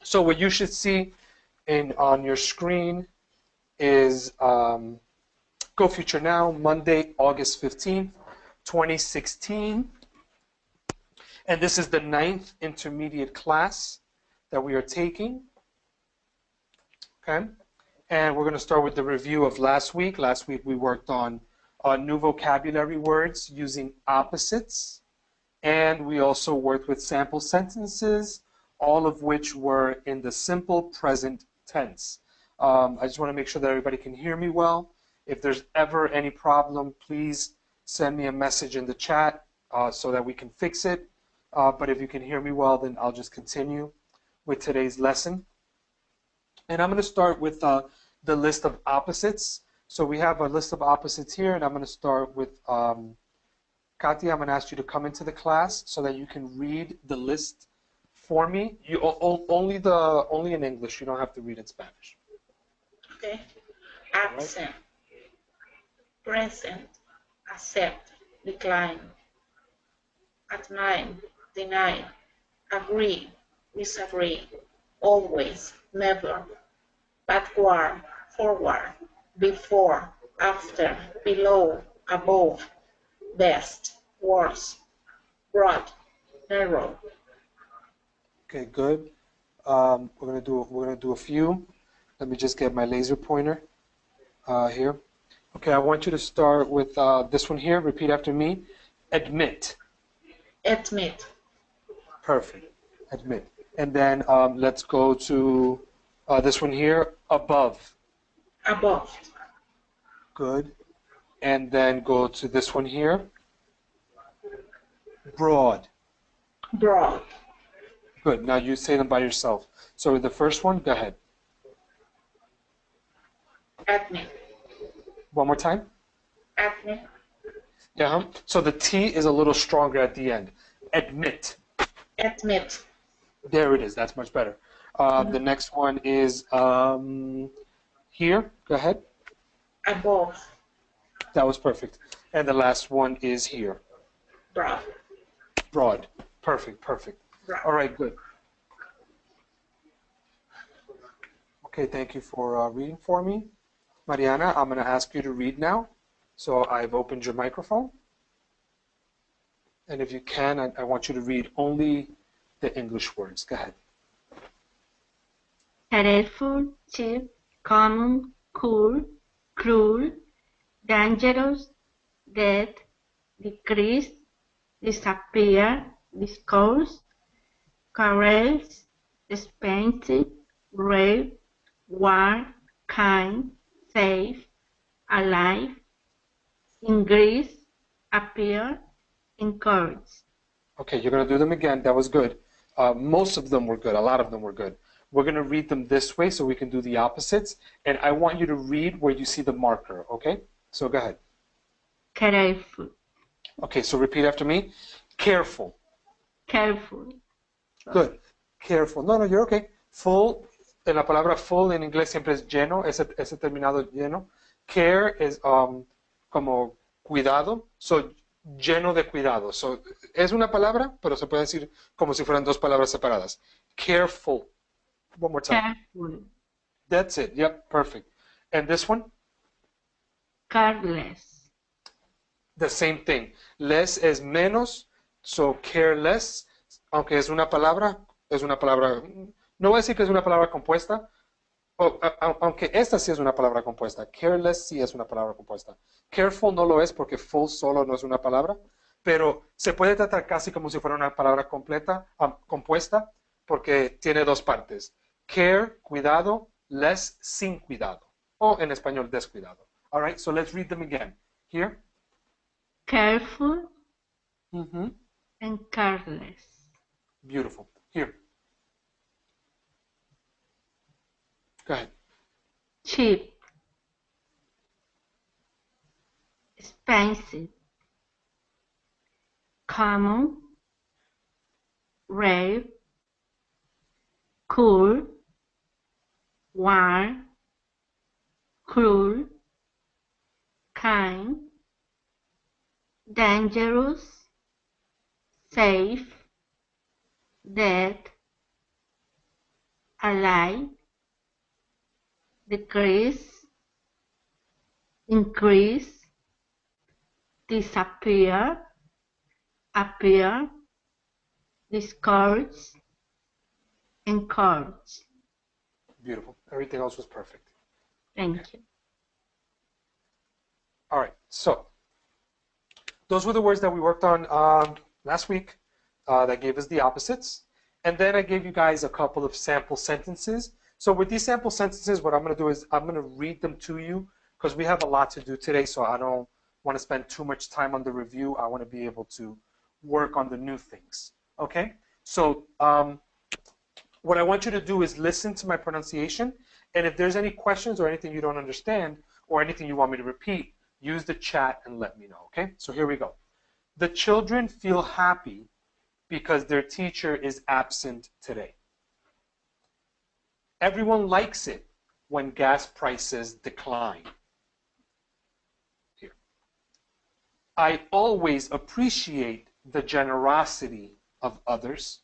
So what you should see on your screen is GoFutureNow, Monday, August 15th, 2016. And this is the 9th intermediate class that we are taking. Okay? And we're going to start with the review of last week. Last week we worked on new vocabulary words using opposites. And we also worked with sample sentences, all of which were in the simple present tense. I just want to make sure that everybody can hear me well. If there's ever any problem, please send me a message in the chat so that we can fix it. But if you can hear me well, then I'll just continue with today's lesson. And I'm going to start with the list of opposites. So we have a list of opposites here, and I'm going to start with Katia. I'm going to ask you to come into the class so that you can read the list for me. Only in English. You don't have to read in Spanish. Okay. Absent, present, accept, decline, admire, deny, agree, disagree, always, never, backward, forward, before, after, below, above, best, worst, broad, narrow. Okay, good. We're gonna do a few. Let me just get my laser pointer here. Okay, I want you to start with this one here. Repeat after me. Admit. Admit. Perfect. Admit. And then let's go to this one here. Above. Above. Good. And then go to this one here. Broad. Broad. Good. Now you say them by yourself. So the first one, go ahead. Admit. One more time. Admit. Yeah. So the T is a little stronger at the end. Admit. Admit. There it is. That's much better. The next one is here. Go ahead. Above. That was perfect. And the last one is here. Broad. Broad. Perfect. Perfect. Broad. All right. Good. Okay. Thank you for reading for me. Mariana, I'm going to ask you to read now. So I've opened your microphone. And if you can, I want you to read only the English words. Go ahead. Careful, cheap, common, cool, cruel, dangerous, dead, decrease, disappear, discourse, caress, expensive, rare, war, kind, safe, alive, increase, appear, encourage. Okay, you're going to do them again. That was good. Most of them were good. A lot of them were good. We're going to read them this way so we can do the opposites. And I want you to read where you see the marker, okay? So go ahead. Careful. Okay, so repeat after me. Careful. Careful. Good. Careful. No, you're okay. Full. En la palabra full en inglés siempre es lleno, ese terminado lleno. Care es como cuidado. So, lleno de cuidado. So, es una palabra, pero se puede decir como si fueran dos palabras separadas. Careful. One more time. Careful. That's it. Yep, perfect. And this one? Careless. The same thing. Less es menos, so careless, aunque es una palabra, no voy a decir que es una palabra compuesta, aunque esta sí es una palabra compuesta. Careless sí es una palabra compuesta. Careful no lo es porque full solo no es una palabra, pero se puede tratar casi como si fuera una palabra compuesta, porque tiene dos partes. Care, cuidado, less, sin cuidado. O en español, descuidado. All right, so let's read them again. Here. Careful and careless. Beautiful. Here. Go ahead. Cheap. Expensive. Common. Rare. Cool. Warm. Cruel. Kind. Dangerous. Safe. Dead. alive, decrease, increase, disappear, appear, discourage, encourage. Beautiful. Everything else was perfect. Thank you. All right, so those were the words that we worked on last week that gave us the opposites. And then I gave you guys a couple of sample sentences. So with these sample sentences, what I'm going to do is I'm going to read them to you because we have a lot to do today, so I don't want to spend too much time on the review. I want to be able to work on the new things. Okay? So what I want you to do is listen to my pronunciation, and if there's any questions or anything you don't understand or anything you want me to repeat, use the chat and let me know. Okay? So here we go. The children feel happy because their teacher is absent today. Everyone likes it when gas prices decline. Here. I always appreciate the generosity of others.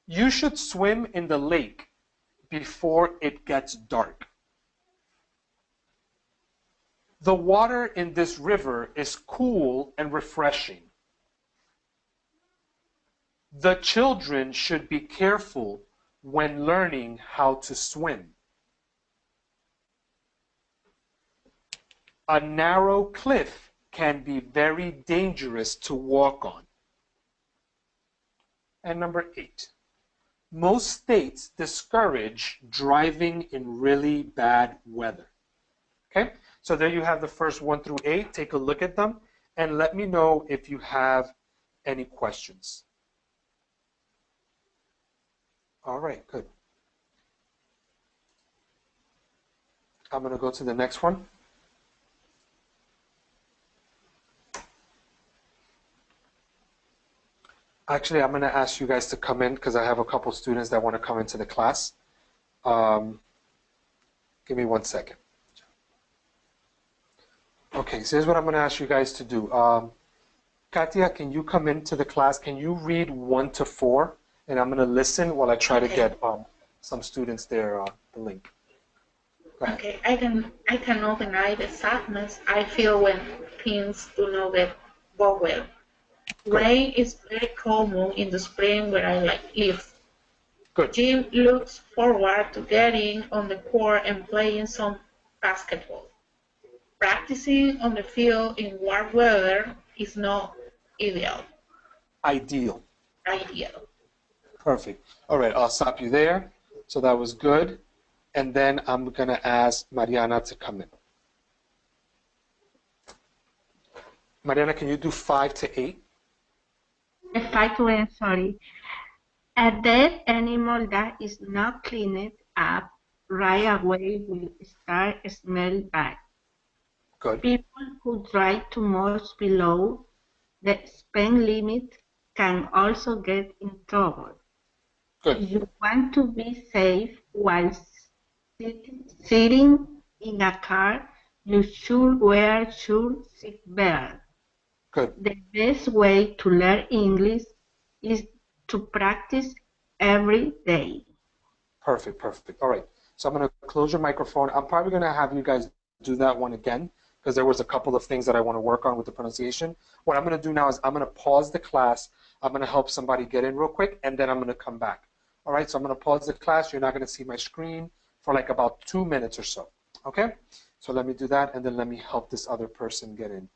You should swim in the lake before it gets dark. The water in this river is cool and refreshing. The children should be careful when learning how to swim. A narrow cliff can be very dangerous to walk on. And number 8, most states discourage driving in really bad weather. Okay, so there you have the first 1 through 8. Take a look at them and let me know if you have any questions. All right, good. I'm going to go to the next one. Actually, I'm going to ask you guys to come in because I have a couple students that want to come into the class. Give me 1 second. Okay, so here's what I'm going to ask you guys to do. Katia, can you come into the class? Can you read 1 to 4? And I'm going to listen while I try to get some students there the link. Okay, I cannot deny the sadness I feel when things do not go well. Rain is very common in the spring where I live. Good. Jim looks forward to getting on the court and playing some basketball. Practicing on the field in warm weather is not ideal. Ideal. Ideal. Perfect. All right, I'll stop you there. So that was good. And then I'm going to ask Mariana to come in. Mariana, can you do 5 to 8? 5 to 8, sorry. A dead animal that is not cleaned up right away will start smelling bad. Good. People who drive too much below the speed limit can also get in trouble. Good. If you want to be safe while sitting in a car, you should wear your seatbelt. Good. The best way to learn English is to practice every day. Perfect, perfect. All right. So I'm going to close your microphone. I'm probably going to have you guys do that one again because there was a couple of things that I want to work on with the pronunciation. What I'm going to do now is I'm going to pause the class. I'm going to help somebody get in real quick, and then I'm going to come back. All right, so I'm going to pause the class. You're not going to see my screen for like about 2 minutes or so. Okay? So let me do that, and then let me help this other person get in.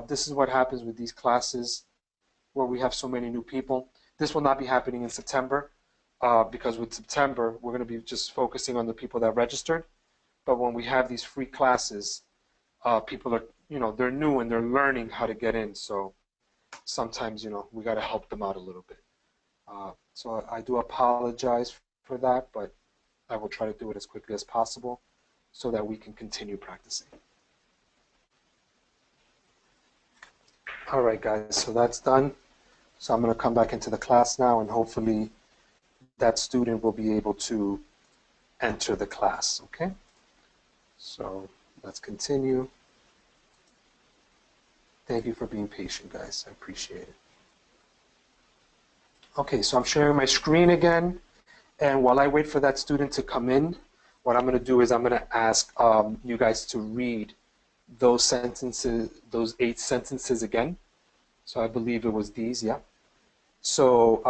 This is what happens with these classes where we have so many new people. This will not be happening in September because with September, we're going to be just focusing on the people that registered. But when we have these free classes, people are, they're new and they're learning how to get in. So sometimes, we got to help them out a little bit. So I do apologize for that, but I will try to do it as quickly as possible so that we can continue practicing. All right, guys, so that's done. So I'm going to come back into the class now, and hopefully that student will be able to enter the class, okay? So let's continue. Thank you for being patient, guys. I appreciate it. Okay, so I'm sharing my screen again. And while I wait for that student to come in, what I'm going to do is I'm going to ask you guys to read those sentences, those 8 sentences again. So I believe it was these, yeah. So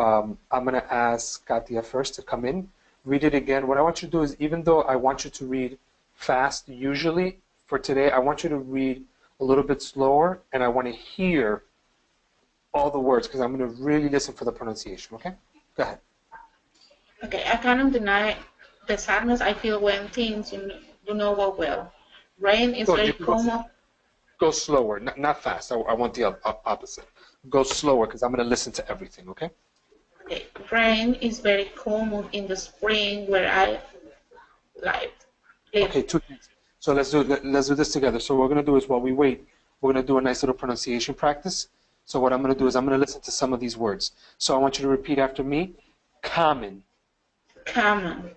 I'm going to ask Katia first to come in, read it again. What I want you to do is, even though I want you to read fast, usually for today, I want you to read a little bit slower, and I want to hear all the words because I'm going to really listen for the pronunciation, okay? Go ahead. Okay, I cannot deny the sadness I feel when things do not go well. Rain is So very you can common. go slower, not fast. I want the opposite. Go slower because I'm going to listen to everything, okay? Okay, rain is very common in the spring where I live. Okay, 2 things. So let's do this together. So what we're going to do is while we wait, we're going to do a nice little pronunciation practice. So what I'm going to do is I'm going to listen to some of these words. So I want you to repeat after me. Common. Common.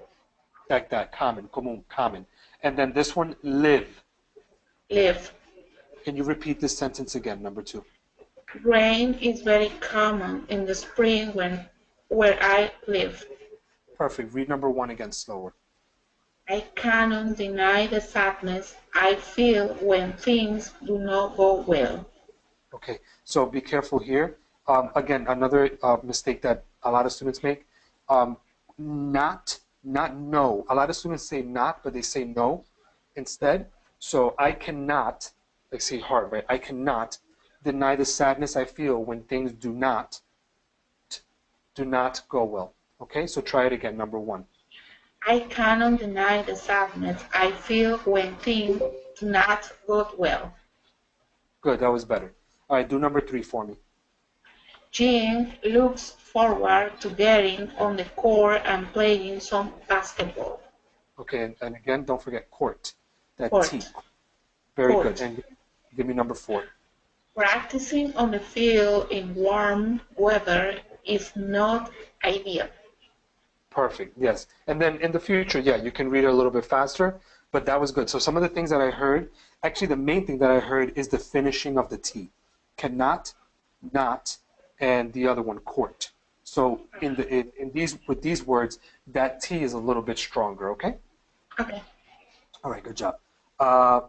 Like that. Common. Común. Common. And then this one, live. Live. Can you repeat this sentence again, number 2? Rain is very common in the spring where I live. Perfect. Read number 1 again slower. I cannot deny the sadness I feel when things do not go well. Okay, so be careful here. Again, another mistake that a lot of students make, not no. A lot of students say not, but they say no instead. So I cannot, like say hard, right? I cannot deny the sadness I feel when things do not go well. Okay, so try it again, number 1. I cannot deny the sadness I feel when things do not go well. Good, that was better. All right, do number 3 for me. Jean looks forward to getting on the court and playing some basketball. Okay, and again, don't forget court. That Court. T. Very Court. good. And give me number 4. Practicing on the field in warm weather is not ideal. Perfect, yes. And then in the future, yeah, you can read it a little bit faster, but that was good. So some of the things that I heard, actually the main thing that I heard is the finishing of the T. Cannot, not, and the other one, court. So with these words, that T is a little bit stronger, okay? Okay. All right, good job.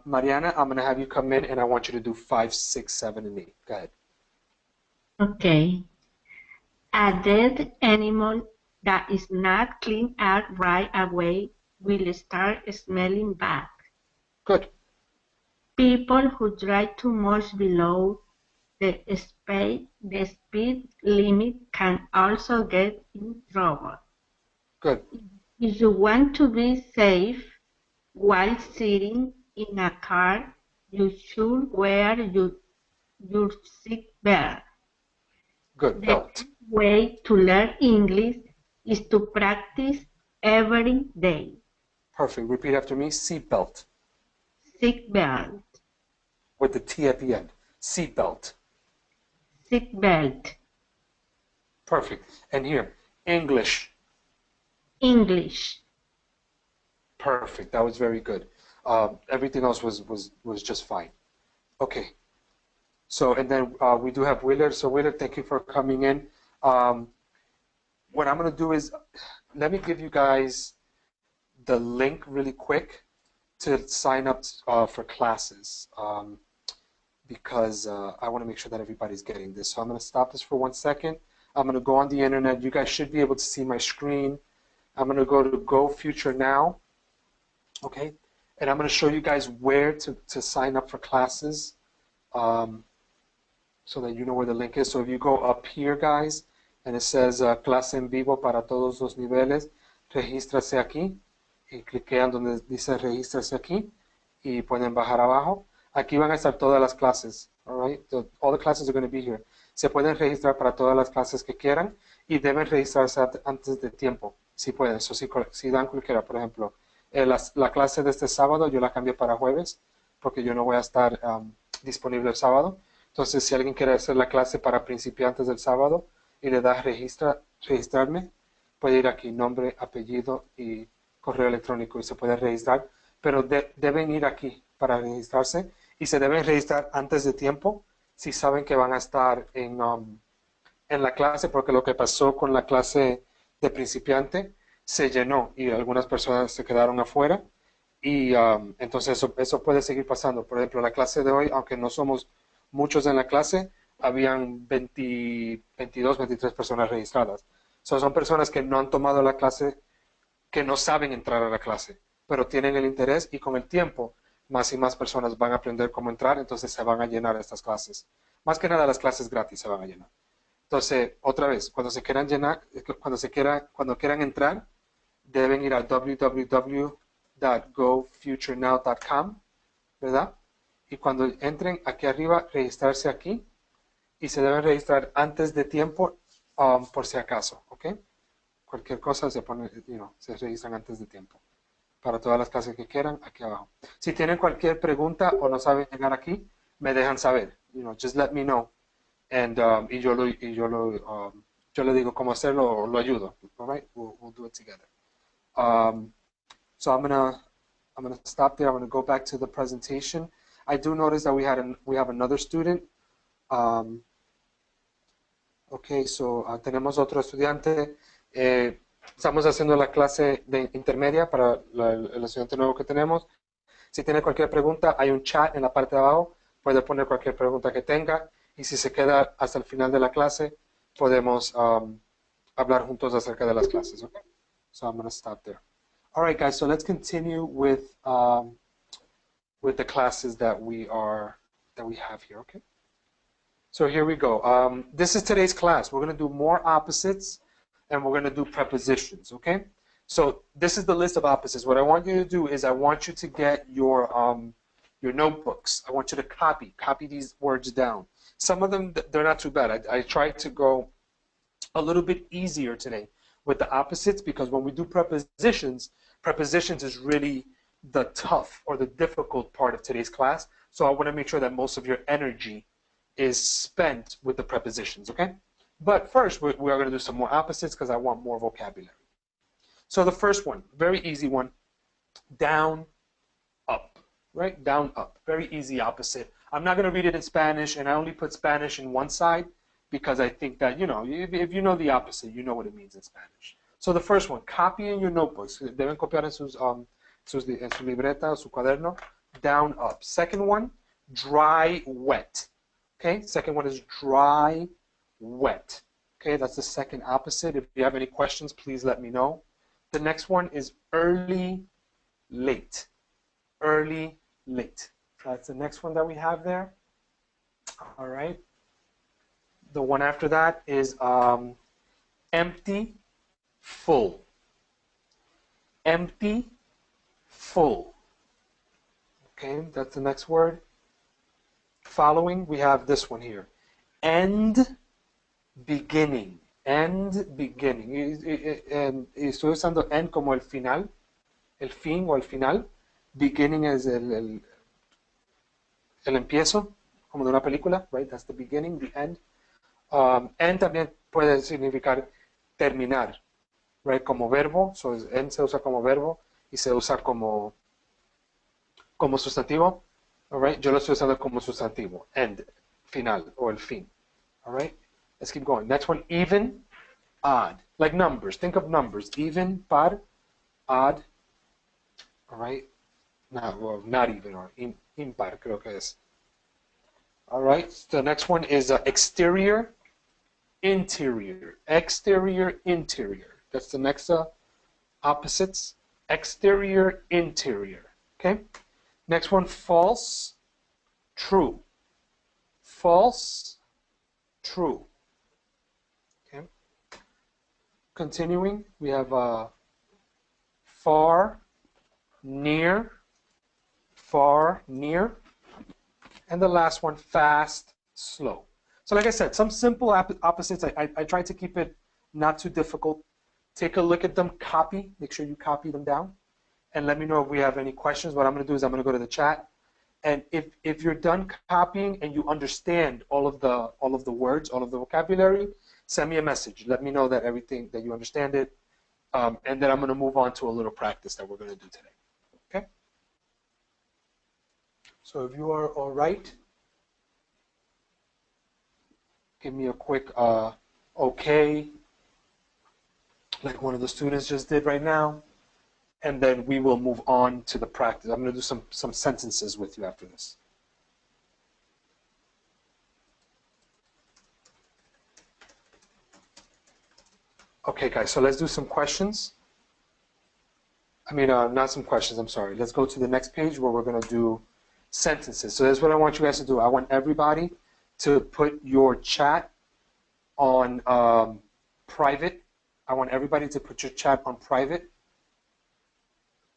Mariana, I'm going to have you come in, and I want you to do 5, 6, 7, and 8. Go ahead. Okay. A dead animal that is not cleaned up right away will start smelling bad. Good. People who drive too much below the speed limit can also get in trouble. Good. If you want to be safe while sitting in a car, you should wear your seat belt. Good. The Belt. way to learn English is to practice every day. Perfect. Repeat after me. Seat belt. Seat belt. With the T at the end. Seat belt. Seat belt. Perfect. And here, English. English. Perfect. That was very good. Everything else was just fine. Okay. So, and then we do have Willard. So, Willard, thank you for coming in. What I'm going to do is, let me give you guys the link really quick to sign up for classes because I want to make sure that everybody's getting this. So I'm going to stop this for 1 second. I'm going to go on the internet. You guys should be able to see my screen. I'm going to go to GoFutureNow, okay? And I'm going to show you guys where to sign up for classes so that you know where the link is. So if you go up here, guys, and it says clase en vivo para todos los niveles, regístrase aquí. Y cliquean donde dice regístrase aquí y pueden bajar abajo. Aquí van a estar todas las clases. All right? All the classes are going to be here. Se pueden registrar para todas las clases que quieran y deben registrarse antes de tiempo, si pueden. So, si dan cualquiera, por ejemplo, la clase de este sábado yo la cambié para jueves porque yo no voy a estar disponible el sábado. Entonces, si alguien quiere hacer la clase para principiantes del sábado y le da registrarme, puede ir aquí, nombre, apellido y correo electrónico y se puede registrar, pero deben ir aquí para registrarse y se deben registrar antes de tiempo si saben que van a estar en la clase, porque lo que pasó con la clase de principiante, se llenó y algunas personas se quedaron afuera. Y entonces eso puede seguir pasando. Por ejemplo, la clase de hoy, aunque no somos muchos en la clase, habían 20, 22, 23 personas registradas. Son personas que no han tomado la clase, que no saben entrar a la clase, pero tienen el interés y con el tiempo más y más personas van a aprender cómo entrar, entonces se van a llenar estas clases. Más que nada las clases gratis se van a llenar. Entonces, otra vez, cuando se quieran llenar, cuando quieran entrar, deben ir a www.gofuturenow.com, ¿verdad? Y cuando entren aquí arriba, registrarse aquí y se deben registrar antes de tiempo por si acaso, ¿ok? Cualquier cosa se pone, se registran antes de tiempo. Para todas las clases que quieran, aquí abajo. Si tienen cualquier pregunta o no saben llegar aquí, me dejan saber. Just let me know. And, yo le digo cómo hacerlo o lo ayudo. All right? We'll do it together. So I'm gonna stop there. I'm gonna go back to the presentation. I do notice that we have another student. Okay, so tenemos otro estudiante. Estamos haciendo la clase de intermedia para el estudiante nuevo que tenemos. Si tiene cualquier pregunta, hay un chat en la parte de abajo. Puede poner cualquier pregunta que tenga. Y si se queda hasta el final de la clase, podemos hablar juntos acerca de las clases. Okay? So I'm going to stop there. All right, guys. So let's continue with the classes that we have here. Okay. So here we go. This is today's class. We're going to do more opposites, and we're going to do prepositions. Okay. So this is the list of opposites. What I want you to do is I want you to get your notebooks. I want you to copy these words down. Some of them, they're not too bad. I tried to go a little bit easier today with the opposites because when we do prepositions is really the tough or the difficult part of today's class. So I want to make sure that most of your energy is spent with the prepositions, okay? But first, we are going to do some more opposites because I want more vocabulary. So the first one, very easy one, down, up, right? Down, up, very easy opposite. I'm not going to read it in Spanish, and I only put Spanish in one side because I think that, if you know the opposite, you know what it means in Spanish. So the first one, copy in your notebooks. Deben copiar en su libreta, su cuaderno, down, up. Second one, dry, wet. Okay, second one is dry, wet. Okay, that's the second opposite. If you have any questions, please let me know. The next one is early, late. Early, late. That's the next one that we have there. All right. The one after that is empty, full. Empty, full. Okay, that's the next word. Following, we have this one here. End, beginning. End, beginning. Estoy usando end como el final, el fin o el final. Beginning es el empiezo, como de una película, right? That's the beginning, the end. End también puede significar terminar, right? Como verbo, so end se usa como verbo y se usa como sustantivo. All right? Yo lo estoy usando como sustantivo. End, final, o el fin. All right? Let's keep going. Next one, even, odd. Like numbers. Think of numbers. Even, par, odd. All right? Not even, or impar, creo que es. All right? The next one is exterior, interior. Exterior, interior. That's the next opposites. Exterior, interior. Okay? Next one, false, true. False, true. Okay. Continuing, we have far, near, and the last one, fast, slow. So like I said, some simple opposites. I tried to keep it not too difficult. Take a look at them, copy, make sure you copy them down. And let me know if we have any questions. What I'm going to do is I'm going to go to the chat, and if you're done copying and you understand all of the words, all of the vocabulary, send me a message. Let me know that you understand it, and then I'm going to move on to a little practice that we're going to do today. Okay. So if you are all right, give me a quick okay, like one of the students just did right now, and then we will move on to the practice. I'm going to do some sentences with you after this. Okay, guys, so let's do some questions. I mean, not some questions, I'm sorry. Let's go to the next page where we're going to do sentences. So that's what I want you guys to do. I want everybody to put your chat on private. I want everybody to put your chat on private.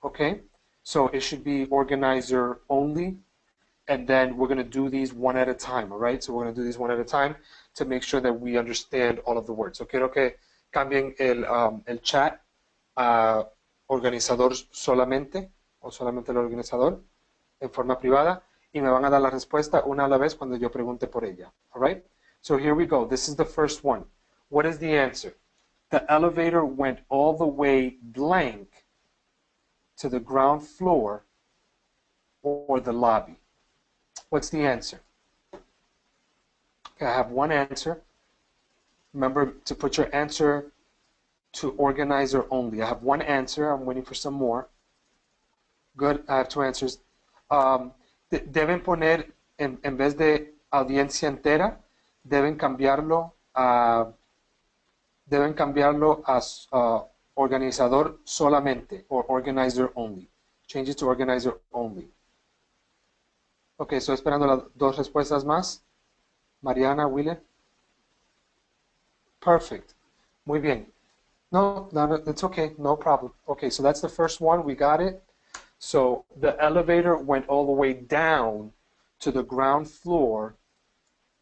Okay, so it should be organizer only. And then we're going to do these one at a time, all right? So we're going to do these one at a time to make sure that we understand all of the words. So quiero que cambien el chat a organizador solamente, o solamente el organizador, en forma privada, y me van a dar la respuesta una a la vez cuando yo pregunte por ella, all right? So here we go. This is the first one. What is the answer? The elevator went all the way blank to the ground floor or the lobby. What's the answer? Okay, I have one answer. Remember to put your answer to organizer only. I have one answer. I'm waiting for some more. Good, I have two answers. Deben poner, en vez de audiencia entera, deben cambiarlo a organizador solamente, or organizer only. Change it to organizer only. Ok, estoy esperando las dos respuestas más. Mariana, Wille. Perfect. Muy bien. No, it's okay. No problem. Okay, so that's the first one. We got it. So the elevator went all the way down to the ground floor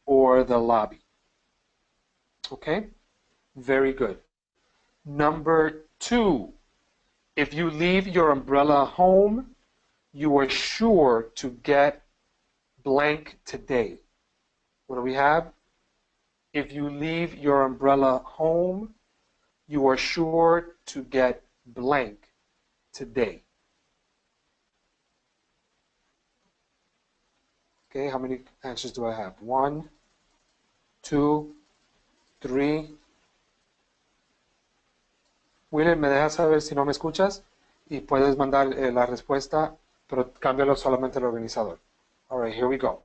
or the lobby. Okay? Very good. Number 2. If you leave your umbrella home, you are sure to get blank today. What do we have? If you leave your umbrella home, you are sure to get blank today. Okay, how many answers do I have? 1, 2, 3. William, ¿me dejas saber si no me escuchas? Y puedes mandar la respuesta, pero cámbialo solamente al organizador. All right, here we go.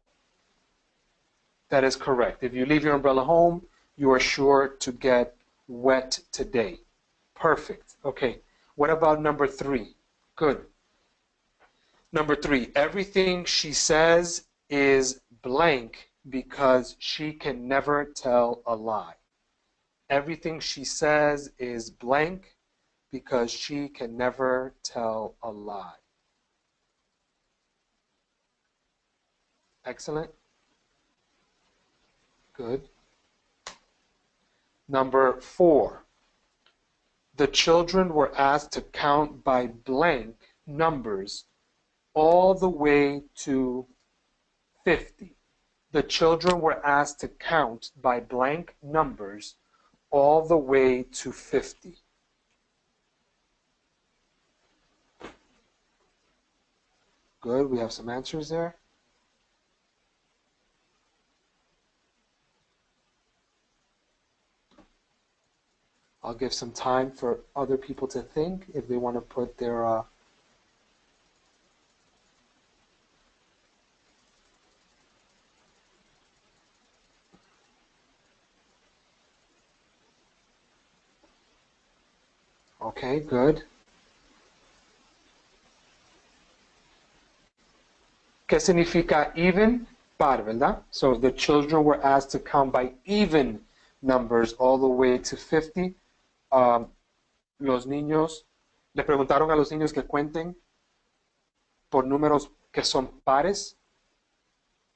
That is correct. If you leave your umbrella home, you are sure to get wet today. Perfect. Okay. What about number 3? Good. Number 3, everything she says is blank because she can never tell a lie. Everything she says is blank because she can never tell a lie. Excellent. Good. Number 4, the children were asked to count by blank numbers all the way to 50. The children were asked to count by blank numbers all the way to 50. Good, we have some answers there. I'll give some time for other people to think if they want to put their okay, good. ¿Qué significa even? Par, ¿verdad? So the children were asked to count by even numbers all the way to 50. Los niños, le preguntaron a los niños que cuenten por números que son pares,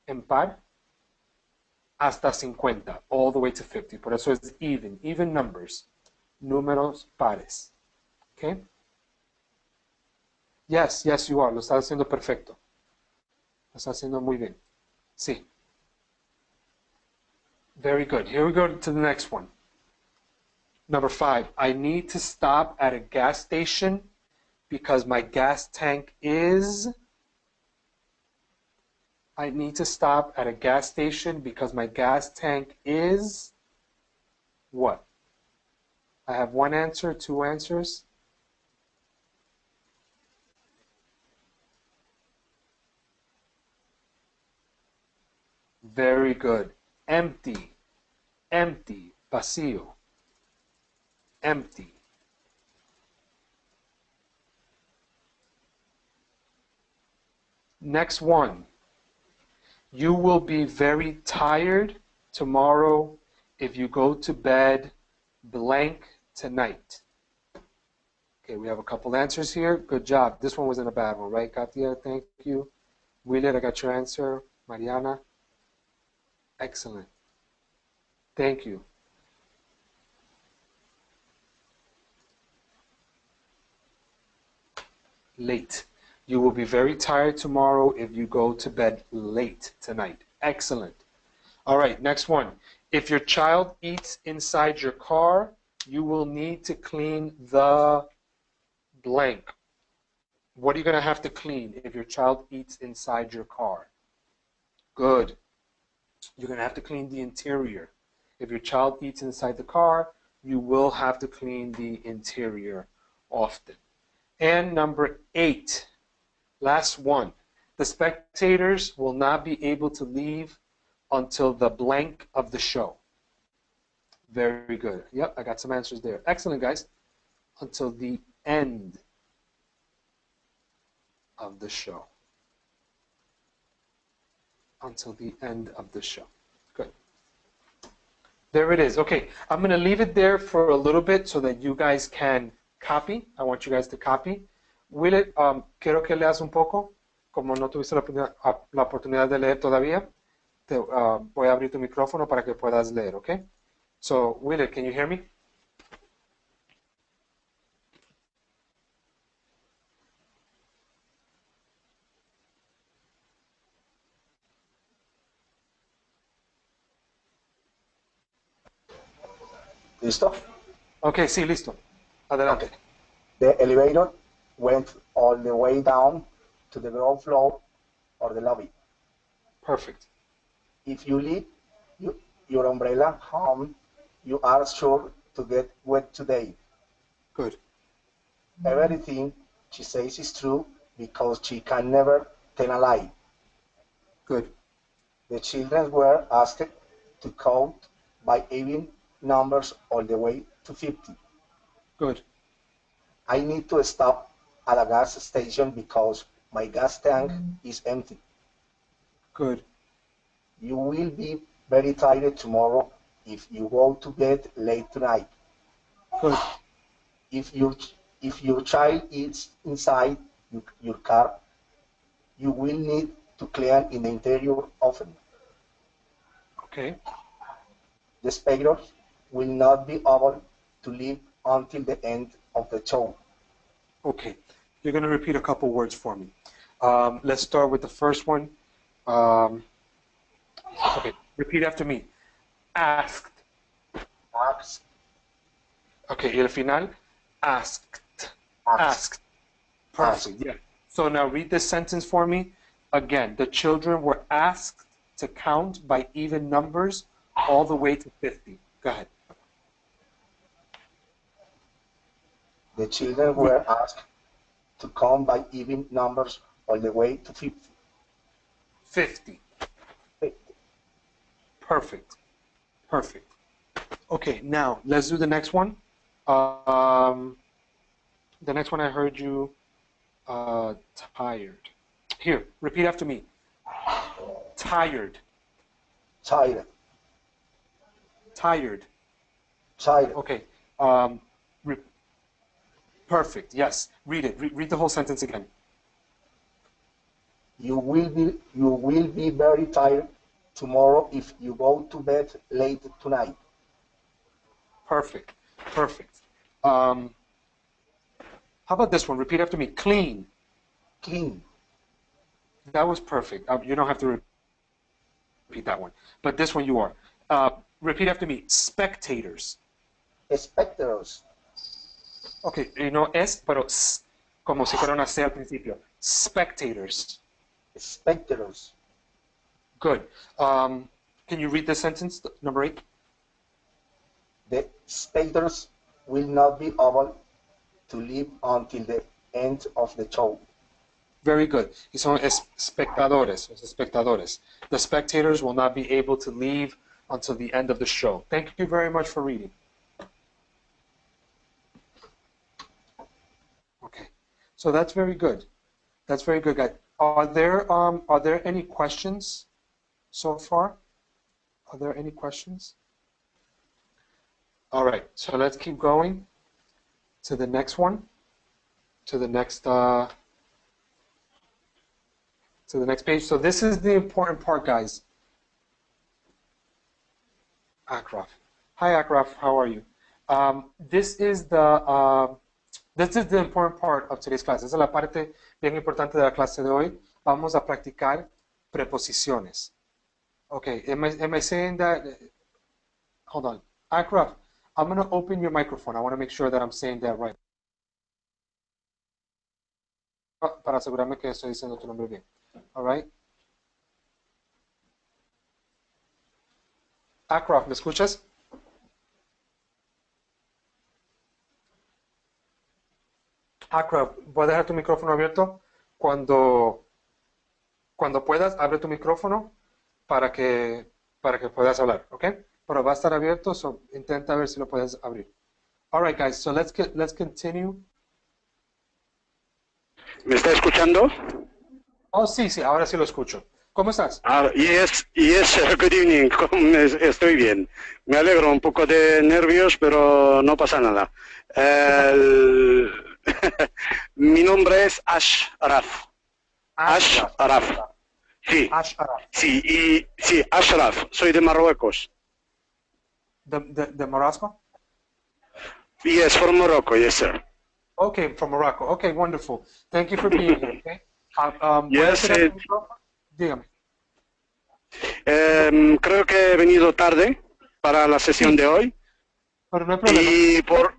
en par, hasta 50, all the way to 50. Por eso es even numbers, números pares. Okay? Yes, you are. Lo estás haciendo perfecto. Lo estás haciendo muy bien. Sí. Very good. Here we go to the next one. Number 5, I need to stop at a gas station because my gas tank is... I need to stop at a gas station because my gas tank is... what? I have one answer, two answers. Very good. Empty, empty, vacío, empty. Next one. You will be very tired tomorrow if you go to bed blank tonight. Okay, we have a couple answers here. Good job. This one wasn't a bad one, right, Katia? Thank you. Willard, I got your answer. Mariana. Excellent. Thank you. Late. You will be very tired tomorrow if you go to bed late tonight. Excellent. All right, next one. If your child eats inside your car, you will need to clean the blank. What are you going to have to clean if your child eats inside your car? Good. You're going to have to clean the interior. If your child eats inside the car, you will have to clean the interior often. And number 8, last one. The spectators will not be able to leave until the blank of the show. Very good. Yep, I got some answers there. Excellent, guys. Until the end of the show. Until the end of the show. Good. There it is. Okay, I'm going to leave it there for a little bit so that you guys can copy. I want you guys to copy. Will, quiero que leas un poco. Como no tuviste la oportunidad de leer todavía, voy a abrir tu micrófono para que puedas leer, ¿ok? So, Will, can you hear me? ¿Listo? Okay, sí, listo. Adelante. Okay. The elevator went all the way down to the ground floor or the lobby. Perfect. If you leave your umbrella home, you are sure to get wet today. Good. Everything she says is true because she can never tell a lie. Good. The children were asked to count by even numbers all the way to 50. Good. I need to stop at a gas station because my gas tank is empty. Good. You will be very tired tomorrow if you go to bed late tonight. Good. If your child is inside your car, you will need to clean in the interior often. Okay. The spectators will not be able to leave until the end of the show. Okay. You're going to repeat a couple words for me. Let's start with the first one. Okay. Repeat after me. Asked. Asked. Okay. Y el final, asked. Asked. Perfect. Yeah. So now read this sentence for me. Again, the children were asked to count by even numbers all the way to 50. Go ahead. The children were asked to count by even numbers all the way to 50. 50. 50. Perfect. Perfect. Okay, now let's do the next one. The next one I heard you tired. Here, repeat after me. Tired. Tired. Tired. Tired. Okay. Perfect. Yes. Read it. Read the whole sentence again. You will be very tired tomorrow if you go to bed late tonight. Perfect. Perfect. How about this one? Repeat after me. Clean. Clean. That was perfect. You don't have to repeat that one. But this one you are. Repeat after me. Spectators. Spectators. Okay, y no es, pero como si fuera una C al principio. Spectators. Spectators. Good. Can you read the sentence, number 8? The spectators will not be able to live until the end of the show. Very good. Y son espectadores, los espectadores. The spectators will not be able to leave until the end of the show. Thank you very much for reading. Okay, so that's very good. That's very good, guys. Are there any questions so far? Are there any questions? All right, so let's keep going to the next one, to the next page. So this is the important part, guys. Akraf. Hi, Akraf. How are you? This is the important part of today's class. Esa es la parte bien importante de la clase de hoy. Vamos a practicar preposiciones. Okay, am I saying that? Hold on. Akraf, I'm going to open your microphone. I want to make sure that I'm saying that right. Para asegurarme que estoy diciendo tu nombre bien. All right. Akraf, ¿me escuchas? Akraf, voy a dejar tu micrófono abierto. Cuando puedas, abre tu micrófono para que puedas hablar, ¿ok? Pero va a estar abierto, so intenta ver si lo puedes abrir. All right, guys, so let's continue. ¿Me está escuchando? Oh, sí, ahora sí lo escucho. ¿Cómo estás? Yes, good evening. Estoy bien. Me alegro, un poco de nervios, pero no pasa nada. Mi nombre es Ashraf. Ashraf. Sí. Ashraf. Sí, Ashraf. Soy de Marruecos. De Morocco? Yes, from Morocco, yes, sir. Okay, from Morocco. Okay, wonderful. Thank you for being here, okay? Yes, dígame. creo que he venido tarde para la sesión de hoy. Pero no hay problema. Y por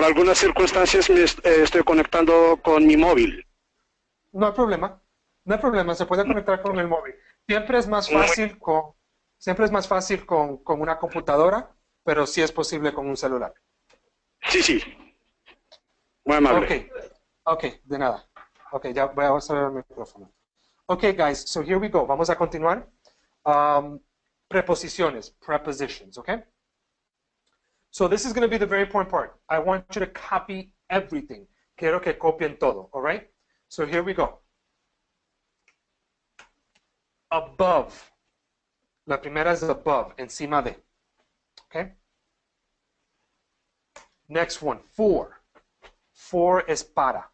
algunas circunstancias me estoy conectando con mi móvil. No hay problema. No hay problema, se puede conectar con el móvil. Siempre es más fácil con una computadora, pero sí es posible con un celular. Sí. Muy amable. Okay, de nada. Okay, ya voy a cerrar el micrófono. Okay, guys, so here we go. Vamos a continuar. Preposiciones, prepositions, okay? So this is going to be the very important part. I want you to copy everything. Quiero que copien todo, all right? So here we go. Above. La primera es above, encima de. Okay? Next one, for. For es para.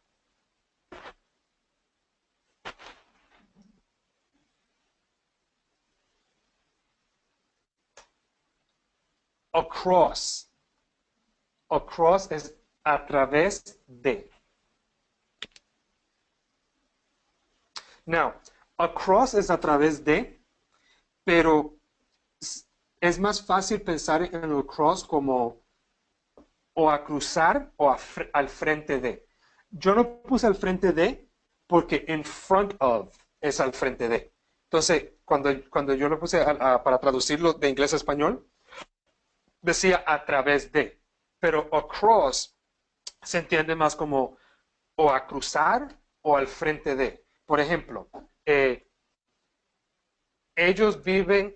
Across. Across es a través de. Now, across es a través de, pero es más fácil pensar en el across como o a cruzar o al frente de. Yo no puse al frente de porque in front of es al frente de. Entonces, cuando yo lo puse para traducirlo de inglés a español, decía a través de. Pero across se entiende más como o a cruzar o al frente de. Por ejemplo, ellos viven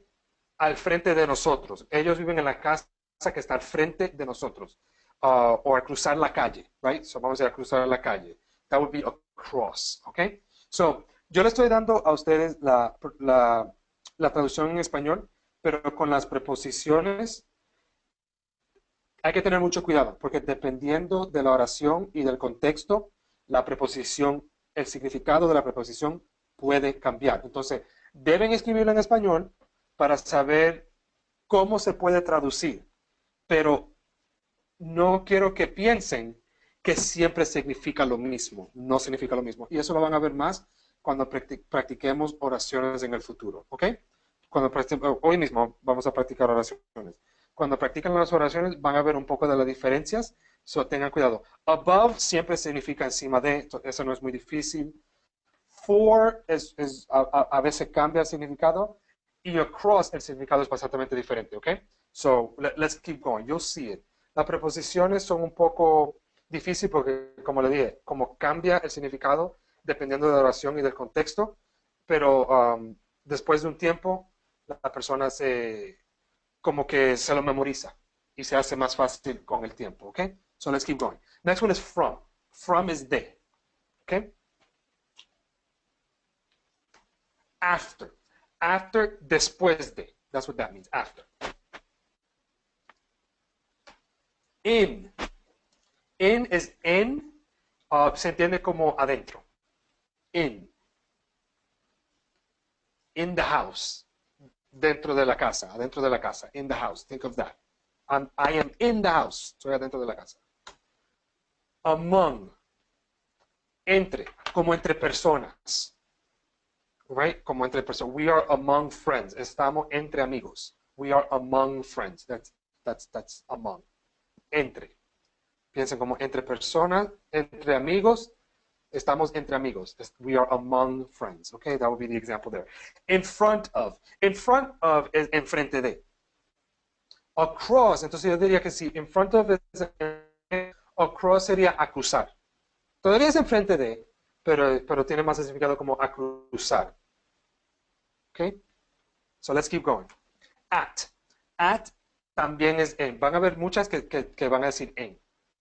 al frente de nosotros. Ellos viven en la casa que está al frente de nosotros. O a cruzar la calle, right? So vamos a cruzar la calle. That would be across, okay? So, yo le estoy dando a ustedes la traducción en español, pero con las preposiciones hay que tener mucho cuidado, porque dependiendo de la oración y del contexto, la preposición, el significado de la preposición puede cambiar. Entonces, deben escribirlo en español para saber cómo se puede traducir, pero no quiero que piensen que siempre significa lo mismo. No significa lo mismo. Y eso lo van a ver más cuando practiquemos oraciones en el futuro, ¿ok? Hoy mismo vamos a practicar oraciones. Cuando practican las oraciones van a ver un poco de las diferencias, so tengan cuidado. Above siempre significa encima de, eso no es muy difícil. For a veces cambia el significado, y across el significado es bastante diferente, ¿ok? So let's keep going. You'll see it. Las preposiciones son un poco difíciles porque, como le dije, como cambia el significado dependiendo de la oración y del contexto, pero después de un tiempo la persona como que se lo memoriza y se hace más fácil con el tiempo, ¿ok? So let's keep going. Next one is from. From is de, ¿ok? After. After, después de. That's what that means, after. In. In es en, se entiende como adentro. In. In the house. Dentro de la casa, adentro de la casa. In the house, think of that. I am in the house. Estoy adentro de la casa. Among. Entre, como entre personas. Right? Como entre personas. We are among friends. Estamos entre amigos. We are among friends. That's among. Entre. Piensen como entre personas, entre amigos. Estamos entre amigos. We are among friends. Okay, that would be the example there. In front of. In front of es enfrente de. Across, entonces yo diría que sí. In front of es across sería a cruzar. Todavía es enfrente de, pero tiene más significado como a cruzar. Okay, so let's keep going. At. At también es en. Van a haber muchas que van a decir en.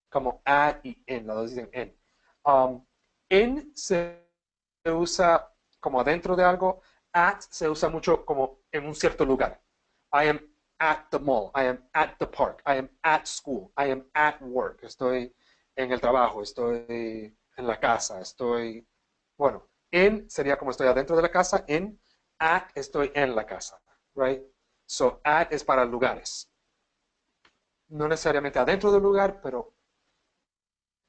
Como at y en. Las dos dicen en. In se usa como adentro de algo. At se usa mucho como en un cierto lugar. I am at the mall. I am at the park. I am at school. I am at work. Estoy en el trabajo. Estoy en la casa. Estoy... Bueno, in sería como estoy adentro de la casa. In. At estoy en la casa. Right? So, at es para lugares. No necesariamente adentro del lugar, pero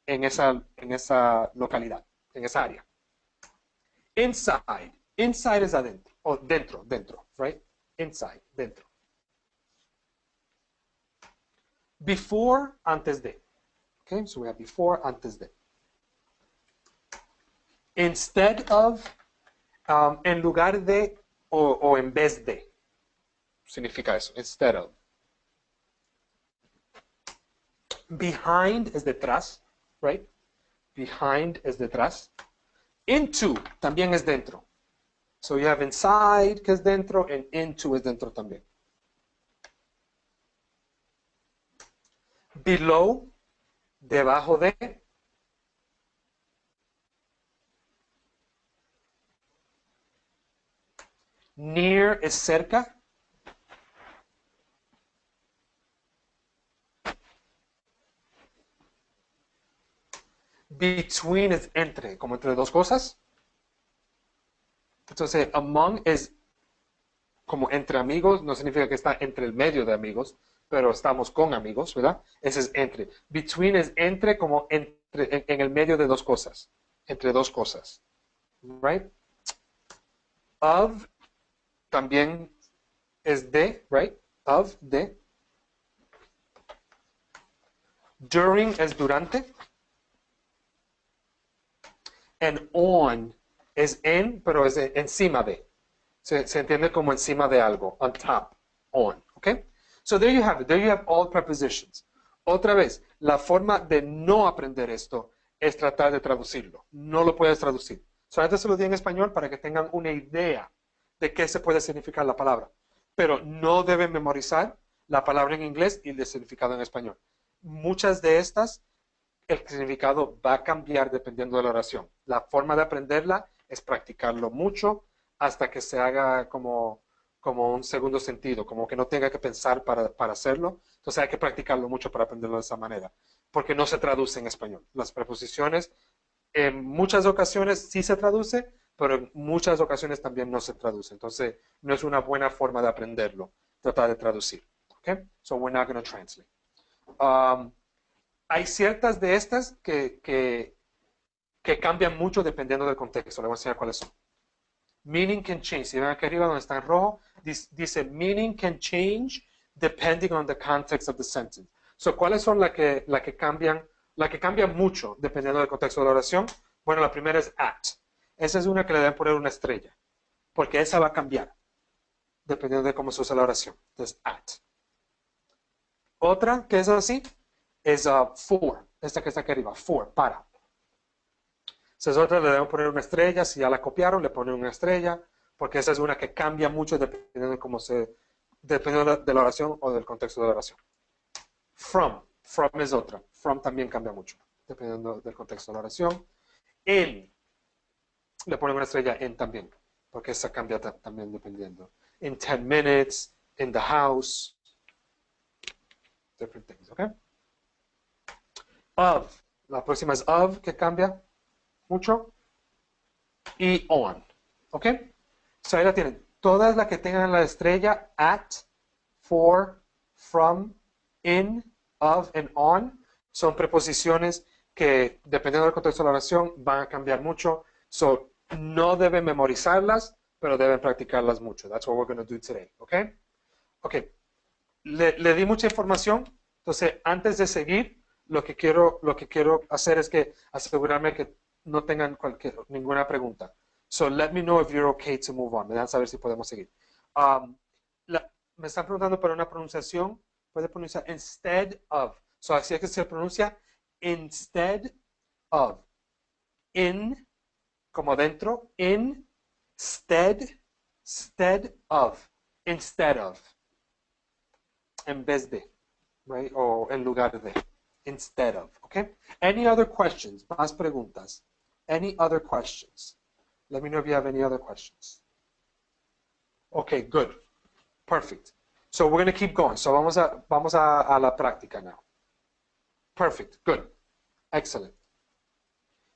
en esa localidad, en esa área. Inside. Inside es adentro. O dentro. Right? Inside, dentro. Before, antes de. Okay, so we have before, antes de. Instead of, en lugar de o en vez de. Significa eso, instead of. Behind es detrás, right? Behind es detrás. Into también es dentro. So you have inside, que es dentro, and into es dentro también. Below, debajo de. Near es cerca. Between es entre, como entre dos cosas. Entonces, among es como entre amigos, no significa que está entre el medio de amigos, pero estamos con amigos, ¿verdad? Ese es entre. Between es entre, como entre, en el medio de dos cosas. Entre dos cosas. Right? Of también es de, right? Of, de. During es durante. And on es en, pero es encima de. Se entiende como encima de algo. On top. On. Okay? So there you have it. There you have all prepositions. Otra vez, la forma de no aprender esto es tratar de traducirlo. No lo puedes traducir. Solamente se lo di en español para que tengan una idea de qué se puede significar la palabra. Pero no deben memorizar la palabra en inglés y el significado en español. Muchas de estas, el significado va a cambiar dependiendo de la oración. La forma de aprenderla es practicarlo mucho hasta que se haga como un segundo sentido, como que no tenga que pensar para hacerlo. Entonces hay que practicarlo mucho para aprenderlo de esa manera, porque no se traduce en español. Las preposiciones en muchas ocasiones sí se traduce, pero en muchas ocasiones también no se traduce. Entonces no es una buena forma de aprenderlo, tratar de traducir. Okay? So we're not going to translate. Hay ciertas de estas que cambian mucho dependiendo del contexto. Le voy a enseñar cuáles son. Meaning can change. Si ven aquí arriba donde está en rojo, dice meaning can change depending on the context of the sentence. So, ¿cuáles son las que cambian mucho dependiendo del contexto de la oración? Bueno, la primera es at. Esa es una que le deben poner una estrella, porque esa va a cambiar dependiendo de cómo se usa la oración. Entonces, at. Otra que es así, es for. Esta que está aquí arriba, for, para. Si es otra, le deben poner una estrella. Si ya la copiaron, le ponen una estrella, porque esa es una que cambia mucho dependiendo de dependiendo de la oración o del contexto de la oración. From es otra. From también cambia mucho, dependiendo del contexto de la oración. In, le ponen una estrella en también, porque esa cambia también dependiendo. In 10 minutes, in the house, different things, okay? Of, la próxima es of, que cambia mucho. Y on, ¿ok? So ahí la tienen. Todas las que tengan la estrella at, for, from, in, of, and on son preposiciones que, dependiendo del contexto de la oración, van a cambiar mucho. So, no deben memorizarlas, pero deben practicarlas mucho. That's what we're going to do today, ¿ok? Ok. Le di mucha información. Entonces, antes de seguir, lo que quiero hacer es que asegurarme que no tengan ninguna pregunta. So let me know if you're okay to move on. Me dan saber si podemos seguir. Me están preguntando por una pronunciación. Puede pronunciar instead of. So así es que se pronuncia instead of. In, como dentro. Instead of. Instead of. En vez de. Right? O en lugar de. Instead of. Okay? Any other questions? Más preguntas. Any other questions? Let me know if you have any other questions. Okay, good. Perfect. So we're going to keep going. So vamos a la práctica now. Perfect. Good. Excellent.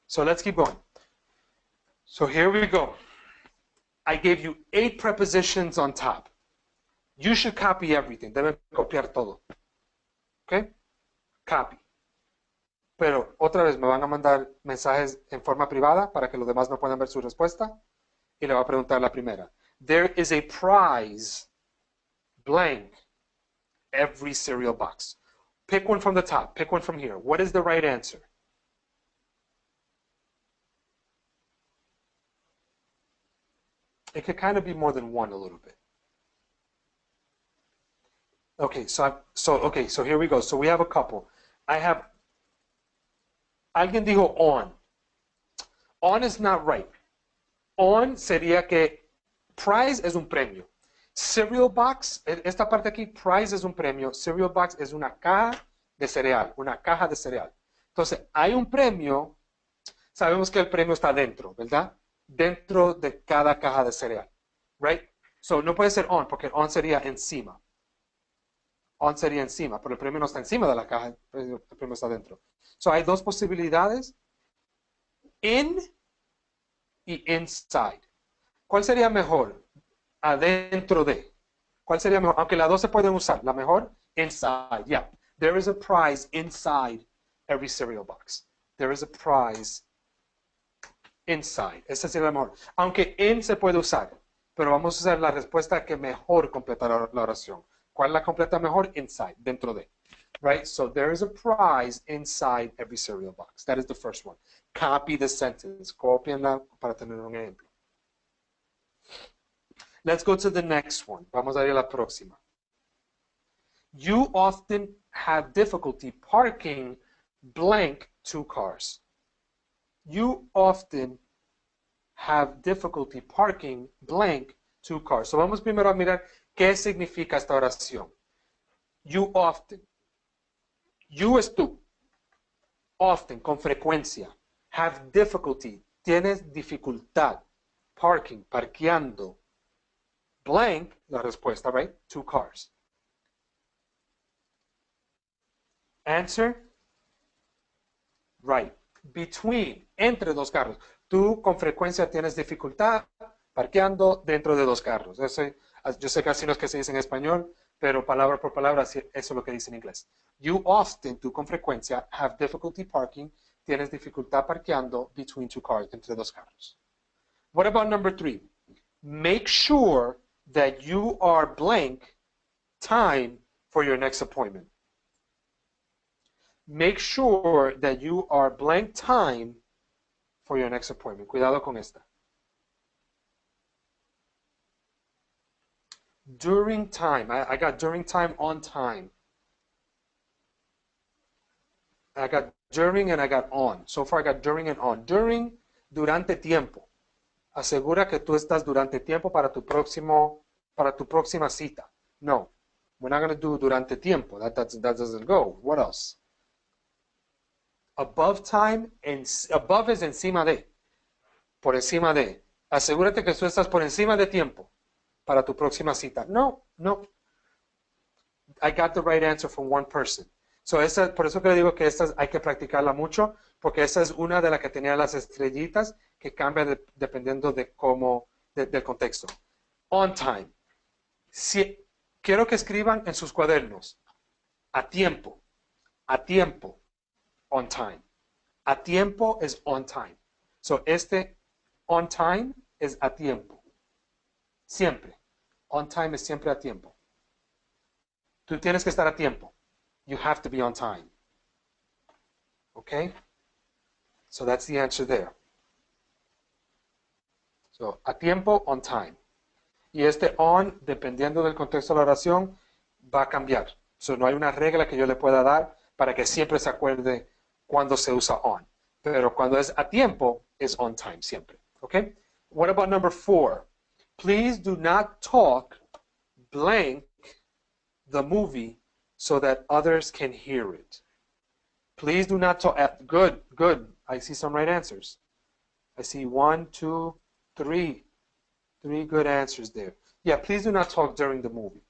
So let's keep going. So here we go. I gave you 8 prepositions on top. You should copy everything. Deben copiar todo. Okay? Copy. Pero otra vez me van a mandar mensajes en forma privada para que los demás no puedan ver su respuesta. Y le va a preguntar la primera. There is a prize blank every cereal box. Pick one from the top. Pick one from here. What is the right answer? It could kind of be more than one a little bit. Okay, so here we go. So we have a couple. Alguien dijo on. On is not right. On sería que prize es un premio. Cereal box, esta parte aquí, prize es un premio. Cereal box es una caja de cereal. Una caja de cereal. Entonces, hay un premio. Sabemos que el premio está dentro, ¿verdad? Dentro de cada caja de cereal. Right? So, no puede ser on, porque on sería encima. On sería encima, pero el premio no está encima de la caja, el premio está dentro. So, hay dos posibilidades. In y inside. ¿Cuál sería mejor? Adentro de. ¿Cuál sería mejor? Aunque las dos se pueden usar. La mejor, inside. Yeah. There is a prize inside every cereal box. There is a prize inside. Esa sería la mejor. Aunque in se puede usar. Pero vamos a usar la respuesta que mejor completa la oración. ¿Cuál la completa mejor? Inside. Dentro de. Right? So there is a prize inside every cereal box. That is the first one. Copy the sentence. Copienla para tener un ejemplo. Let's go to the next one. Vamos a ir a la próxima. You often have difficulty parking blank 2 cars. You often have difficulty parking blank 2 cars. So vamos primero a mirar qué significa esta oración. You often. You es tú. Often, con frecuencia. Have difficulty. Tienes dificultad. Parking, parqueando. Blank, la respuesta, right? 2 cars. Answer? Right. Between, entre 2 carros. Tú con frecuencia tienes dificultad parqueando dentro de 2 carros. Yo sé que así no es que se dice en español, pero palabra por palabra, eso es lo que dice en inglés. You often, tú con frecuencia, have difficulty parking, tienes dificultad parqueando between 2 cars, entre 2 carros. What about number 3? Make sure that you are blank time for your next appointment. Make sure that you are blank time for your next appointment. Cuidado con esta. During time. I got during time, on time. I got during and I got on. So far I got during and on. During, durante tiempo. Asegura que tú estás durante tiempo para tu próxima cita. No, we're not going to do durante tiempo. That doesn't go. What else? Above time, above is encima de. Por encima de. Asegúrate que tú estás por encima de tiempo para tu próxima cita. No, no. I got the right answer from one person. So por eso que le digo que estas hay que practicarla mucho, porque esa es una de las que tenía las estrellitas que cambia dependiendo de del contexto. On time. Quiero que escriban en sus cuadernos. A tiempo. A tiempo. On time. A tiempo es on time. So on time es a tiempo. Siempre. On time es siempre a tiempo. Tú tienes que estar a tiempo. You have to be on time. Okay? So that's the answer there. So, a tiempo, on time. Y on, dependiendo del contexto de la oración, va a cambiar. So, no hay una regla que yo le pueda dar para que siempre se acuerde cuando se usa on. Pero cuando es a tiempo, es on time, siempre. Okay? What about number 4? Please do not talk blank the movie so that others can hear it. Please do not talk. Good, good. I see some right answers. I see 1, 2, 3. 3 good answers there. Yeah, please do not talk during the movie.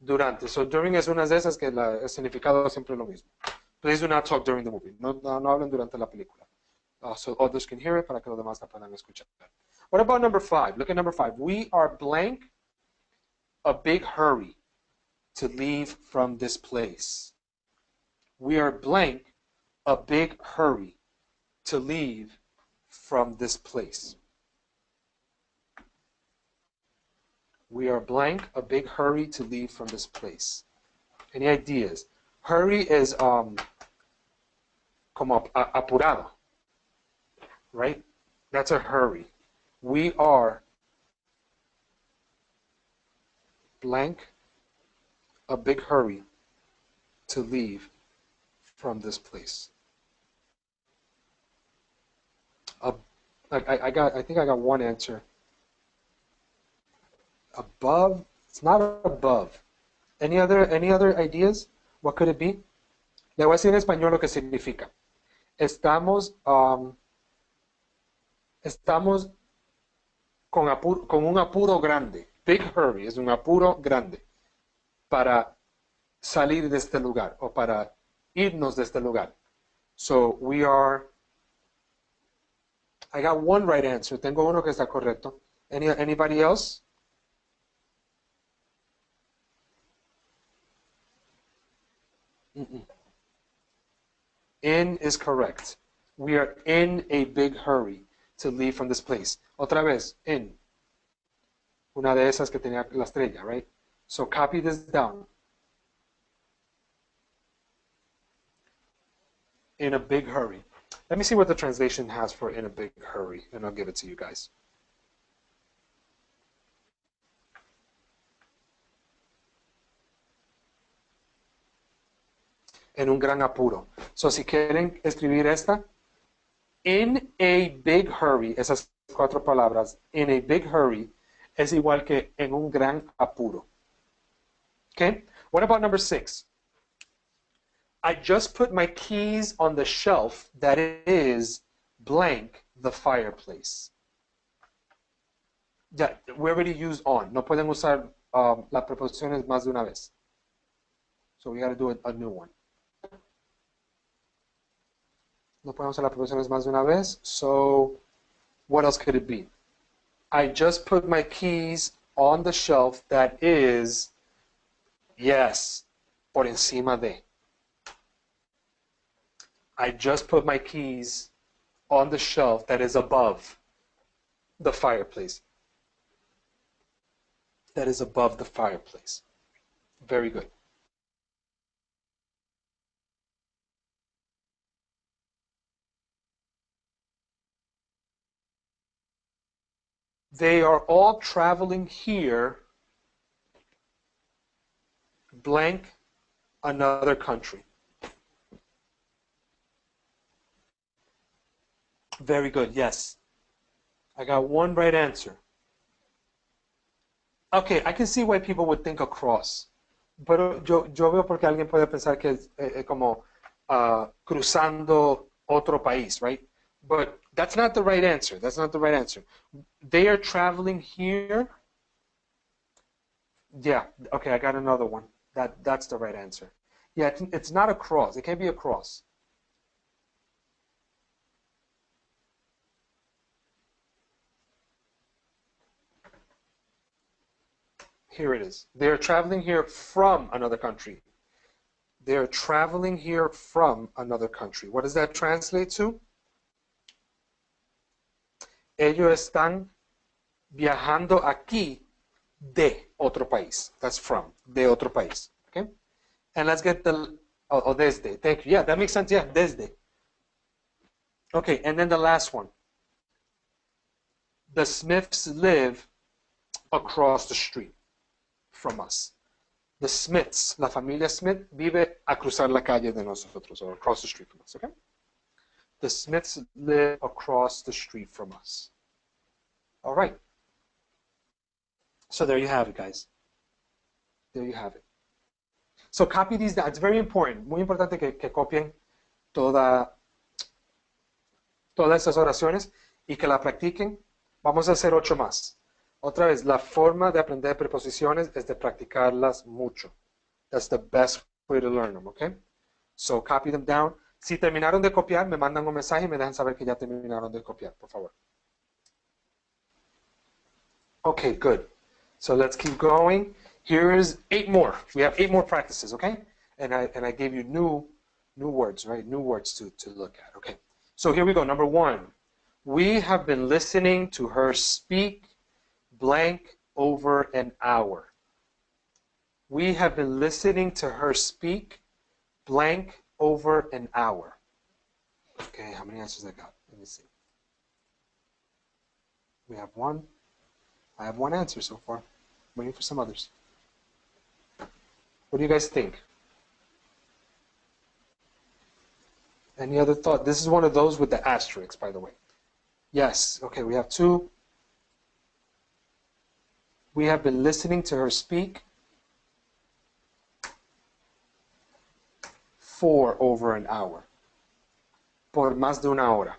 Durante. So during es una de esas que el significado es siempre lo mismo. Please do not talk during the movie. No hablen durante la película. So others can hear it para que los demás la puedan escuchar. What about number 5? Look at number 5. We are blank a big hurry to leave from this place. We are blank a big hurry to leave from this place. We are blank a big hurry to leave from this place. Any ideas? Hurry is como apurado, right? That's a hurry. We are blank a big hurry to leave from this place. I think I got one answer. Above? It's not above. Any other ideas? What could it be? Le voy a decir en español lo que significa. Estamos con un apuro grande. Big hurry es un apuro grande para salir de este lugar o para irnos de este lugar. So we are. I got one right answer. Tengo uno que está correcto. Anybody else? In is correct. We are in a big hurry to leave from this place. Otra vez, in. Una de esas que tenía la estrella, right? So copy this down. In a big hurry. Let me see what the translation has for in a big hurry, and I'll give it to you guys. En un gran apuro. So, si quieren escribir esta, in a big hurry, esas 4 palabras, in a big hurry, es igual que en un gran apuro. Okay? What about number 6? I just put my keys on the shelf that is blank the fireplace. Yeah, we already used on. No pueden usar las preposiciones más de una vez. So we got to do a new one. No podemos usar las preposiciones más de una vez. So what else could it be? I just put my keys on the shelf that is, yes, por encima de. I just put my keys on the shelf that is above the fireplace. That is above the fireplace. Very good. They are all traveling here, blank, another country. Very good, yes. I got one right answer. Okay, I can see why people would think across. Pero yo veo porque alguien puede pensar que es como cruzando otro país, right? But that's not the right answer. That's not the right answer. They are traveling here. Yeah, okay, I got another one. That's the right answer. Yeah, it's not across. It can't be across. Here it is. They're traveling here from another country. They're traveling here from another country. What does that translate to? Ellos están viajando aquí de otro país. That's from, de otro país. Okay? And let's get the, desde. Thank you. Yeah, that makes sense. Yeah, desde. Okay, and then the last one. The Smiths live across the street from us. The Smiths, la familia Smith, vive a cruzar la calle de nosotros, or across the street from us, okay? The Smiths live across the street from us. All right. So there you have it, guys. There you have it. So copy these down. It's very important. Muy importante que copien todas estas oraciones y que la practiquen. Vamos a hacer 8 más. Otra vez, la forma de aprender preposiciones es de practicarlas mucho. That's the best way to learn them, okay? So copy them down. Si terminaron de copiar, me mandan un mensaje y me dejan saber que ya terminaron de copiar, por favor. Okay, good. So let's keep going. Here's 8 more. We have 8 more practices, okay? And I gave you new words, right? New words to look at, okay? So here we go. Number 1. We have been listening to her speak blank over an hour. We have been listening to her speak blank over an hour. Okay, how many answers I got? Let me see. We have 1. I have 1 answer so far. Waiting for some others. What do you guys think? Any other thought? This is one of those with the asterisks, by the way. Yes. Okay, we have 2. We have been listening to her speak for over an hour. Por más de una hora.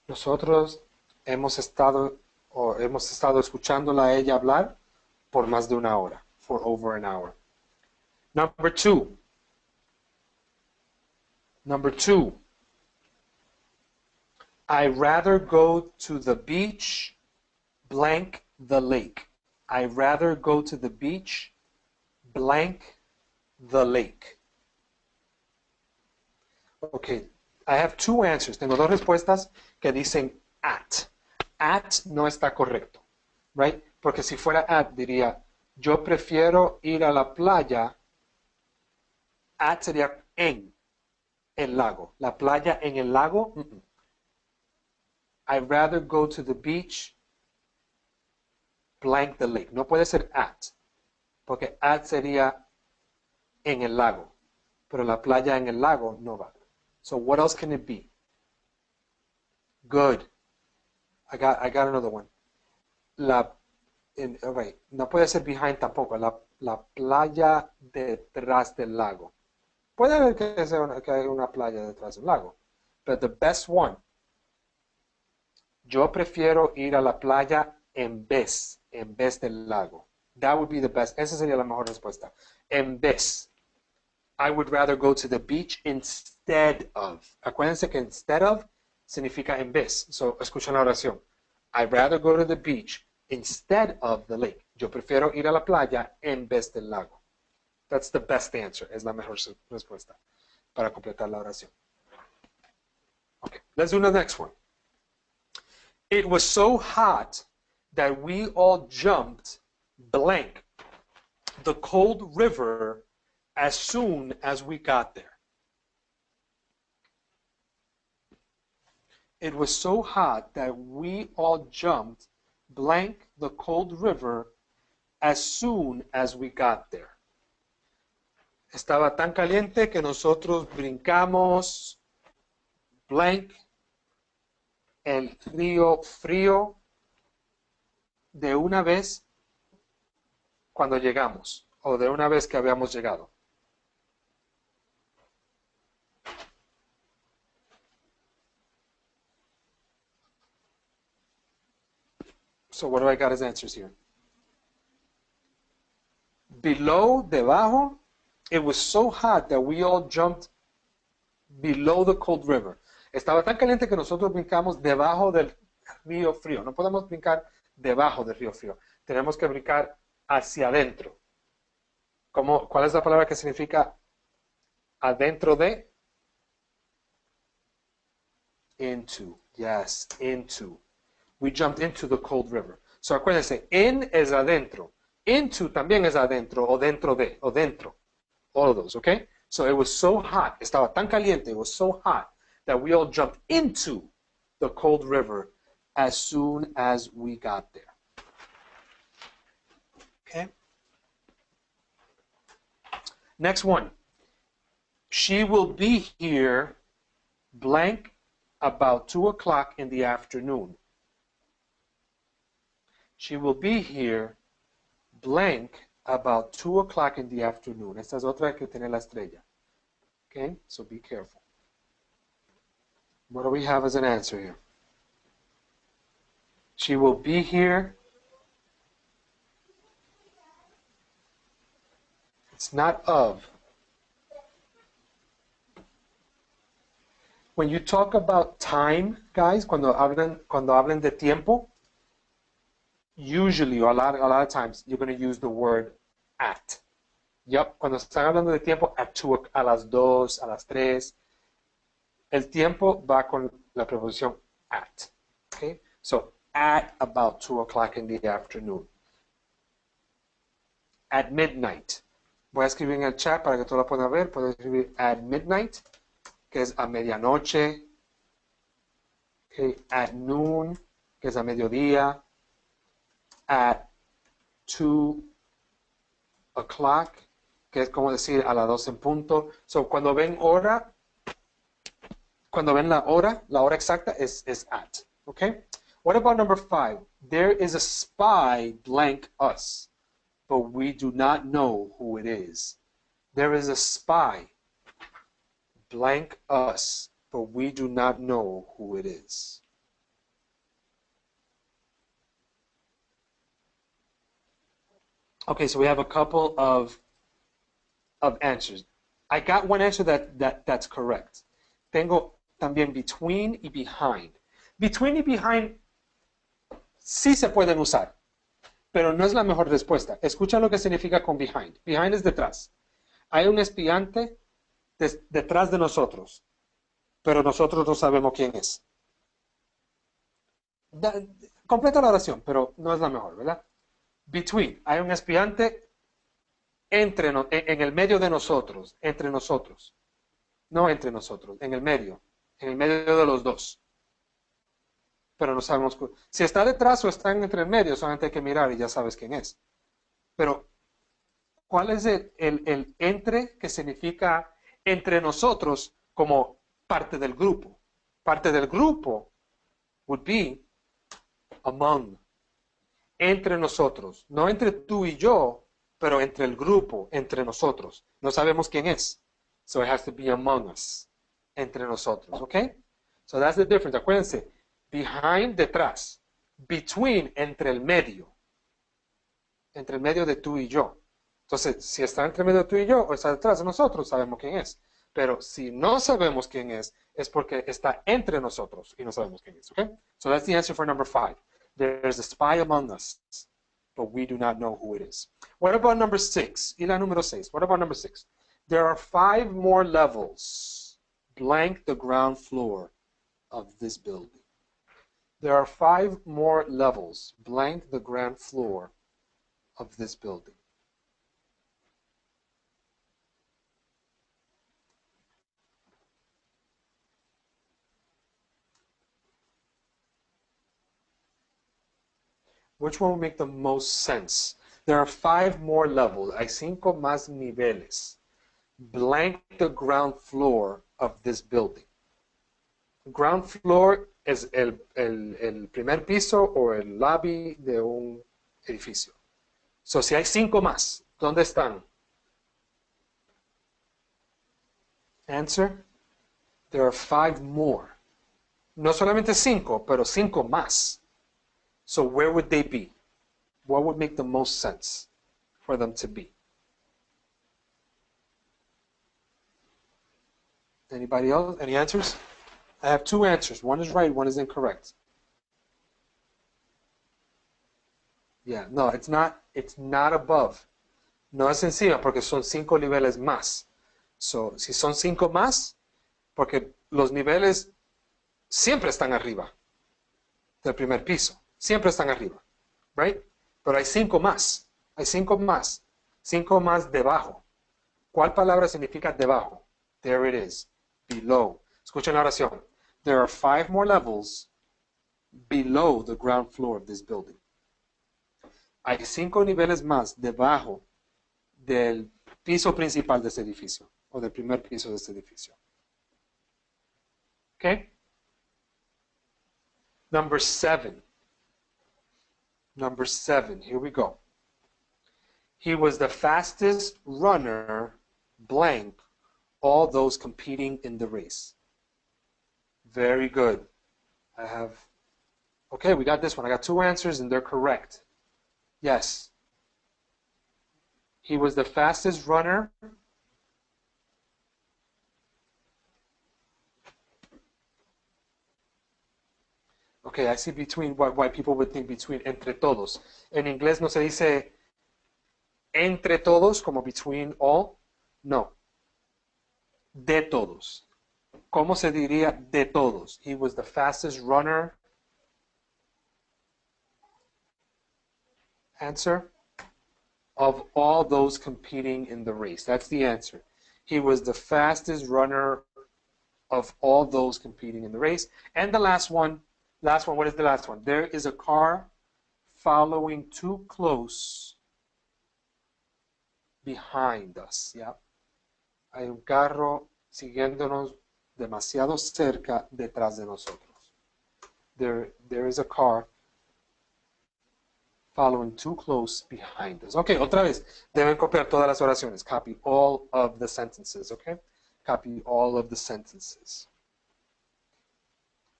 Nosotros hemos estado escuchándola a ella hablar por más de una hora. For over an hour. Number 2. Number 2. I'd rather go to the beach blank the lake. I'd rather go to the beach blank the lake. Okay, I have 2 answers. Tengo 2 respuestas que dicen at. At no está correcto, right? Porque si fuera at, diría, yo prefiero ir a la playa. At sería en el lago. La playa en el lago. I'd rather go to the beach blank the lake. No puede ser at, porque at sería en el lago, pero la playa en el lago no va. So what else can it be? Good. I got another one. Right. No puede ser behind tampoco. La playa detrás del lago. Puede haber que hay una playa detrás del lago. But the best one. Yo prefiero ir a la playa en vez del lago. That would be the best. Esa sería la mejor respuesta. En vez. I would rather go to the beach instead of. Acuérdense que instead of significa en vez. So, escuchen la oración. I'd rather go to the beach instead of the lake. Yo prefiero ir a la playa en vez del lago. That's the best answer. Es la mejor respuesta para completar la oración. Okay, let's do the next one. It was so hot that we all jumped blank the cold river as soon as we got there. It was so hot that we all jumped blank the cold river as soon as we got there. Estaba tan caliente que nosotros brincamos blank el río frío de una vez cuando llegamos o de una vez que habíamos llegado. So what do I got as answers here? Below, debajo, it was so hot that we all jumped below the cold river. Estaba tan caliente que nosotros brincamos debajo del río frío. No podemos brincar debajo del río frío. Tenemos que brincar hacia adentro. ¿Cuál es la palabra que significa adentro de? Into. Yes, into. We jumped into the cold river. So acuérdense, in es adentro. Into también es adentro o dentro de, o dentro. All of those, okay? So it was so hot, estaba tan caliente, it was so hot that we all jumped into the cold river as soon as we got there. Okay? Next one. She will be here blank about 2 o'clock in the afternoon. She will be here blank about 2 o'clock in the afternoon. Esta es otra que tiene la estrella. Okay, so be careful. What do we have as an answer here? She will be here. It's not of. When you talk about time, guys, cuando hablen de tiempo, usually, or a lot of times, you're going to use the word at. Yep, cuando están hablando de tiempo, a las 2, a las 3, el tiempo va con la preposición at. Okay? So, at about 2 o'clock in the afternoon. At midnight. Voy a escribir en el chat para que todos lo puedan ver. Puedo escribir at midnight, que es a medianoche. Okay? At noon, que es a mediodía. At 2 o'clock, que es como decir a las 2 en punto. So, cuando ven hora, cuando ven la hora exacta es at. Okay? What about number 5? There is a spy blank us, but we do not know who it is. There is a spy blank us, but we do not know who it is. Okay, so we have a couple of answers. I got one answer that's correct. Tengo también between y behind. Between y behind sí se pueden usar, pero no es la mejor respuesta. Escucha lo que significa con behind. Behind es detrás. Hay un espiante detrás de nosotros, pero nosotros no sabemos quién es. Completa la oración, pero no es la mejor, ¿verdad? Between, hay un espiante en el medio de nosotros, entre nosotros. No entre nosotros, en el medio de los dos. Pero no sabemos si está detrás o está entre el medio, solamente hay que mirar y ya sabes quién es. Pero, ¿cuál es el entre que significa entre nosotros como parte del grupo? Parte del grupo would be among. Entre nosotros, no entre tú y yo, pero entre el grupo, entre nosotros. No sabemos quién es. So it has to be among us. Entre nosotros, okay? So that's the difference. Acuérdense, behind, detrás. Between, entre el medio. Entre el medio de tú y yo. Entonces, si está entre el medio de tú y yo o está detrás de nosotros, sabemos quién es. Pero si no sabemos quién es porque está entre nosotros y no sabemos quién es, okay? So that's the answer for number 5. There's a spy among us, but we do not know who it is. What about number 6? Y la número 6. What about number 6? There are 5 more levels. Blank the ground floor of this building. There are 5 more levels. Blank the ground floor of this building. Which one will make the most sense? There are 5 more levels. Hay 5 más niveles. Blank the ground floor of this building. Ground floor es el primer piso o el lobby de un edificio. So, si hay 5 más, ¿dónde están? Answer, there are 5 more. No solamente 5, pero 5 más. So where would they be? What would make the most sense for them to be? Anybody else? Any answers? I have 2 answers. One is right, one is incorrect. Yeah, no, it's not above. No es encima porque son 5 niveles más. So, si son 5 más, porque los niveles siempre están arriba del primer piso. Siempre están arriba. Right? Pero hay 5 más. Hay 5 más. 5 más debajo. ¿Cuál palabra significa debajo? There it is. Below. Escuchen la oración. There are 5 more levels below the ground floor of this building. Hay 5 niveles más debajo del piso principal de este edificio, o del primer piso de este edificio. Okay? Number 7. Number 7, here we go. He was the fastest runner, blank, all those competing in the race. Very good. Okay, we got this one. I got 2 answers and they're correct. Yes. He was the fastest runner. Okay, I see between, why people would think between, entre todos. En inglés no se dice entre todos, como between all. No. De todos. ¿Cómo se diría de todos? He was the fastest runner. Answer? Of all those competing in the race. That's the answer. He was the fastest runner of all those competing in the race. And the last one, what is the last one? There is a car following too close behind us. Yeah. Hay un carro siguiéndonos demasiado cerca detrás de nosotros. There is a car following too close behind us. Okay, otra vez. Deben copiar todas las oraciones. Copy all of the sentences, okay? Copy all of the sentences.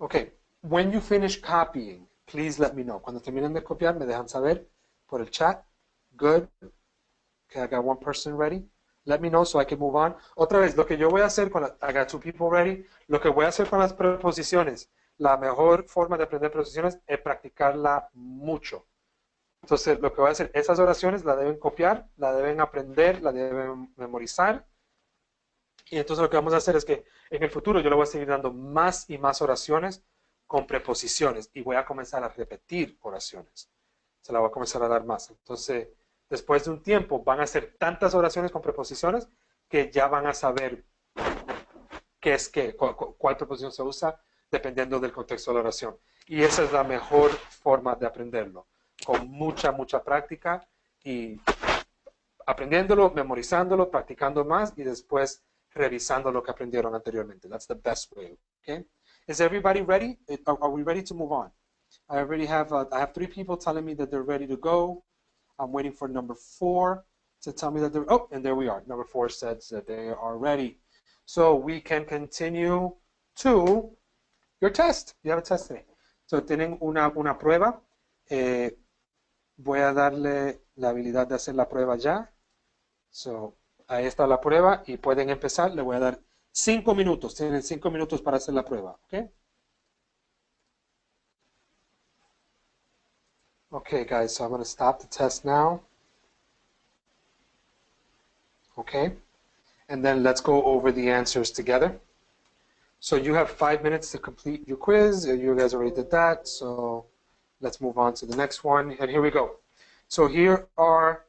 Okay, when you finish copying, please let me know. Cuando terminen de copiar, me dejan saber por el chat. Good. Okay, I got 1 person ready. Let me know so I can move on. Otra vez, lo que yo voy a hacer I got 2 people ready. Lo que voy a hacer con las preposiciones, la mejor forma de aprender preposiciones es practicarla mucho. Entonces, lo que voy a hacer, esas oraciones la deben copiar, la deben aprender, la deben memorizar. Y entonces lo que vamos a hacer es que en el futuro yo le voy a seguir dando más y más oraciones con preposiciones y voy a comenzar a repetir oraciones. Se la voy a comenzar a dar más. Entonces, después de un tiempo van a hacer tantas oraciones con preposiciones que ya van a saber qué es qué, cuál preposición se usa dependiendo del contexto de la oración. Y esa es la mejor forma de aprenderlo. Con mucha práctica y aprendiéndolo, memorizándolo, practicando más y después revisando lo que aprendieron anteriormente. That's the best way, okay? Is everybody ready? Are we ready to move on? I already have, I have 3 people telling me that they're ready to go. I'm waiting for number 4 to tell me that they're, oh, and there we are. Number 4 says that they are ready. So we can continue to your test. You have a test today. So tienen una prueba. Voy a darle la habilidad de hacer la prueba ya. So, ahí está la prueba y pueden empezar. Le voy a dar 5 minutos. Tienen 5 minutos para hacer la prueba. ¿Ok? Okay, guys. So I'm going to stop the test now. Okay. And then let's go over the answers together. So you have 5 minutes to complete your quiz. You guys already did that. So let's move on to the next one. And here we go. So here are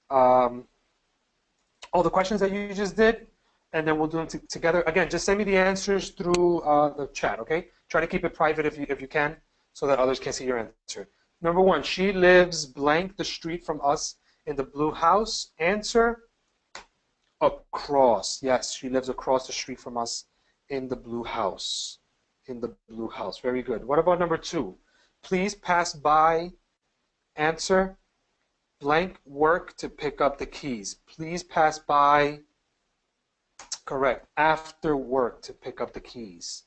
all the questions that you just did. And then we'll do them together. Again, just send me the answers through the chat, okay? Try to keep it private if you can so that others can see your answer. Number 1, she lives blank the street from us in the blue house. Answer, across. Yes, she lives across the street from us in the blue house. in the blue house. Very good. What about number 2? Please pass by, answer, blank work to pick up the keys. Please pass by, correct, after work to pick up the keys.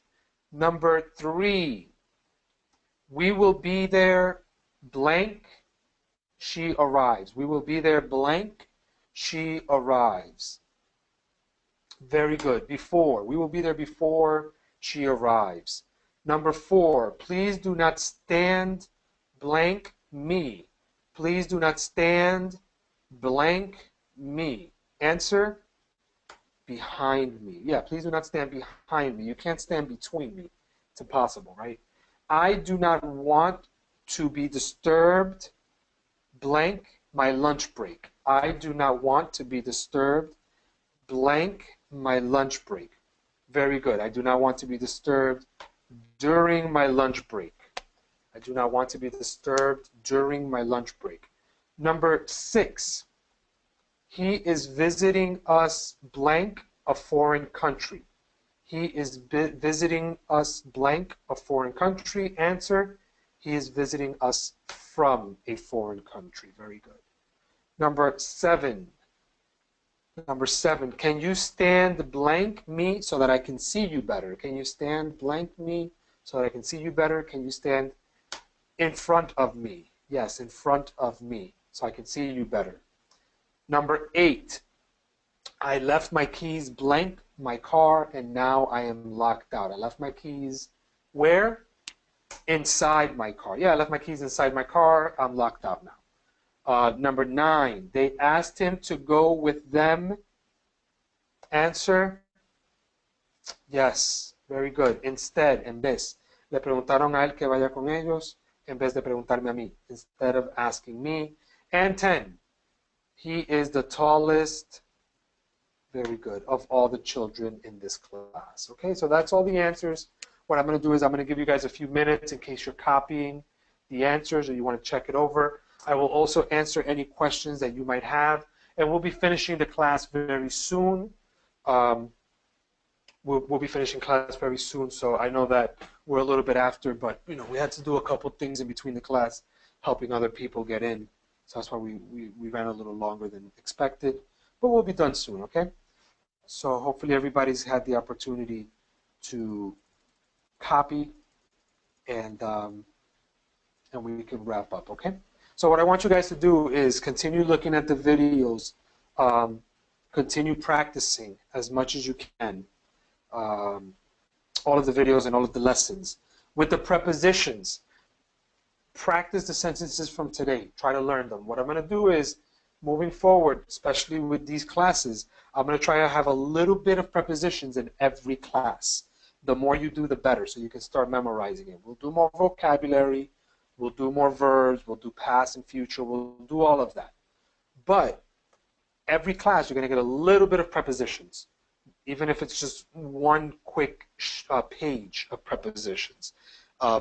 Number 3, we will be there, blank, she arrives. We will be there, blank, she arrives. Very good. Before. We will be there before she arrives. Number 4, please do not stand, blank, me. Please do not stand, blank, me. Answer, behind me. Yeah, please do not stand behind me. You can't stand between me. It's impossible, right? I do not want to be disturbed, blank, my lunch break. I do not want to be disturbed, blank, my lunch break. Very good. I do not want to be disturbed during my lunch break. I do not want to be disturbed during my lunch break. Number 6, he is visiting us, blank, a foreign country. He is visiting us, blank, a foreign country. Answer, he is visiting us from a foreign country. Very good. Number 7. Number 7, can you stand blank me so that I can see you better? Can you stand blank me so that I can see you better? Can you stand in front of me? Yes, in front of me so I can see you better. Number 8, I left my keys blank, my car, and now I am locked out. I left my keys where? Inside my car. Yeah, I left my keys inside my car. I'm locked out now. Number 9, they asked him to go with them. Answer, yes, very good. Instead, en vez. Le preguntaron a él que vaya con ellos en vez de preguntarme a mí. Instead of asking me. And 10, he is the tallest, very good, of all the children in this class. Okay, so that's all the answers. What I'm going to do is I'm going to give you guys a few minutes in case you're copying the answers or you want to check it over. I will also answer any questions that you might have, and we'll be finishing the class very soon. We'll be finishing class very soon, so I know that we're a little bit after, but you know we had to do a couple things in between the class, helping other people get in. So that's why we ran a little longer than expected, but we'll be done soon, okay? So hopefully everybody's had the opportunity to copy, and we can wrap up, okay? So what I want you guys to do is continue looking at the videos, continue practicing as much as you can, all of the videos and all of the lessons. With the prepositions, practice the sentences from today. Try to learn them. What I'm going to do is, moving forward, especially with these classes, I'm going to try to have a little bit of prepositions in every class. The more you do, the better, so you can start memorizing it. We'll do more vocabulary. We'll do more verbs, we'll do past and future, we'll do all of that. But every class, you're going to get a little bit of prepositions, even if it's just one quick page of prepositions,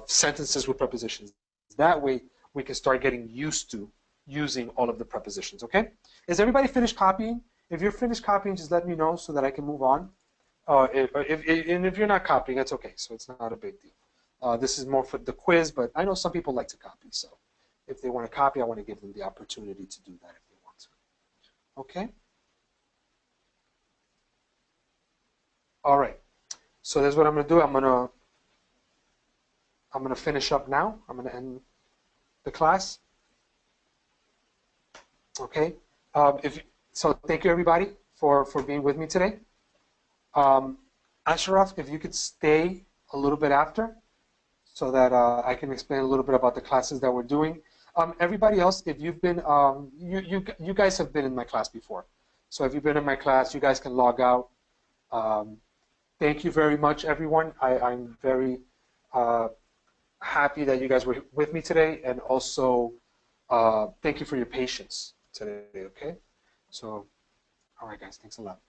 sentences with prepositions. That way, we can start getting used to using all of the prepositions, okay? Is everybody finished copying? If you're finished copying, just let me know so that I can move on. And if you're not copying, that's okay, so it's not a big deal. This is more for the quiz, but I know some people like to copy, so if they want to copy, I want to give them the opportunity to do that if they want to. Okay? All right. So that's what I'm going to do. I'm going to finish up now. I'm going to end the class. Okay? So thank you, everybody, for being with me today. Ashraf, if you could stay a little bit after, so that I can explain a little bit about the classes that we're doing. Everybody else, if you've been, you guys have been in my class before. So if you've been in my class, you guys can log out. Thank you very much, everyone. I'm very happy that you guys were with me today, and also thank you for your patience today, okay? So, all right, guys, thanks a lot.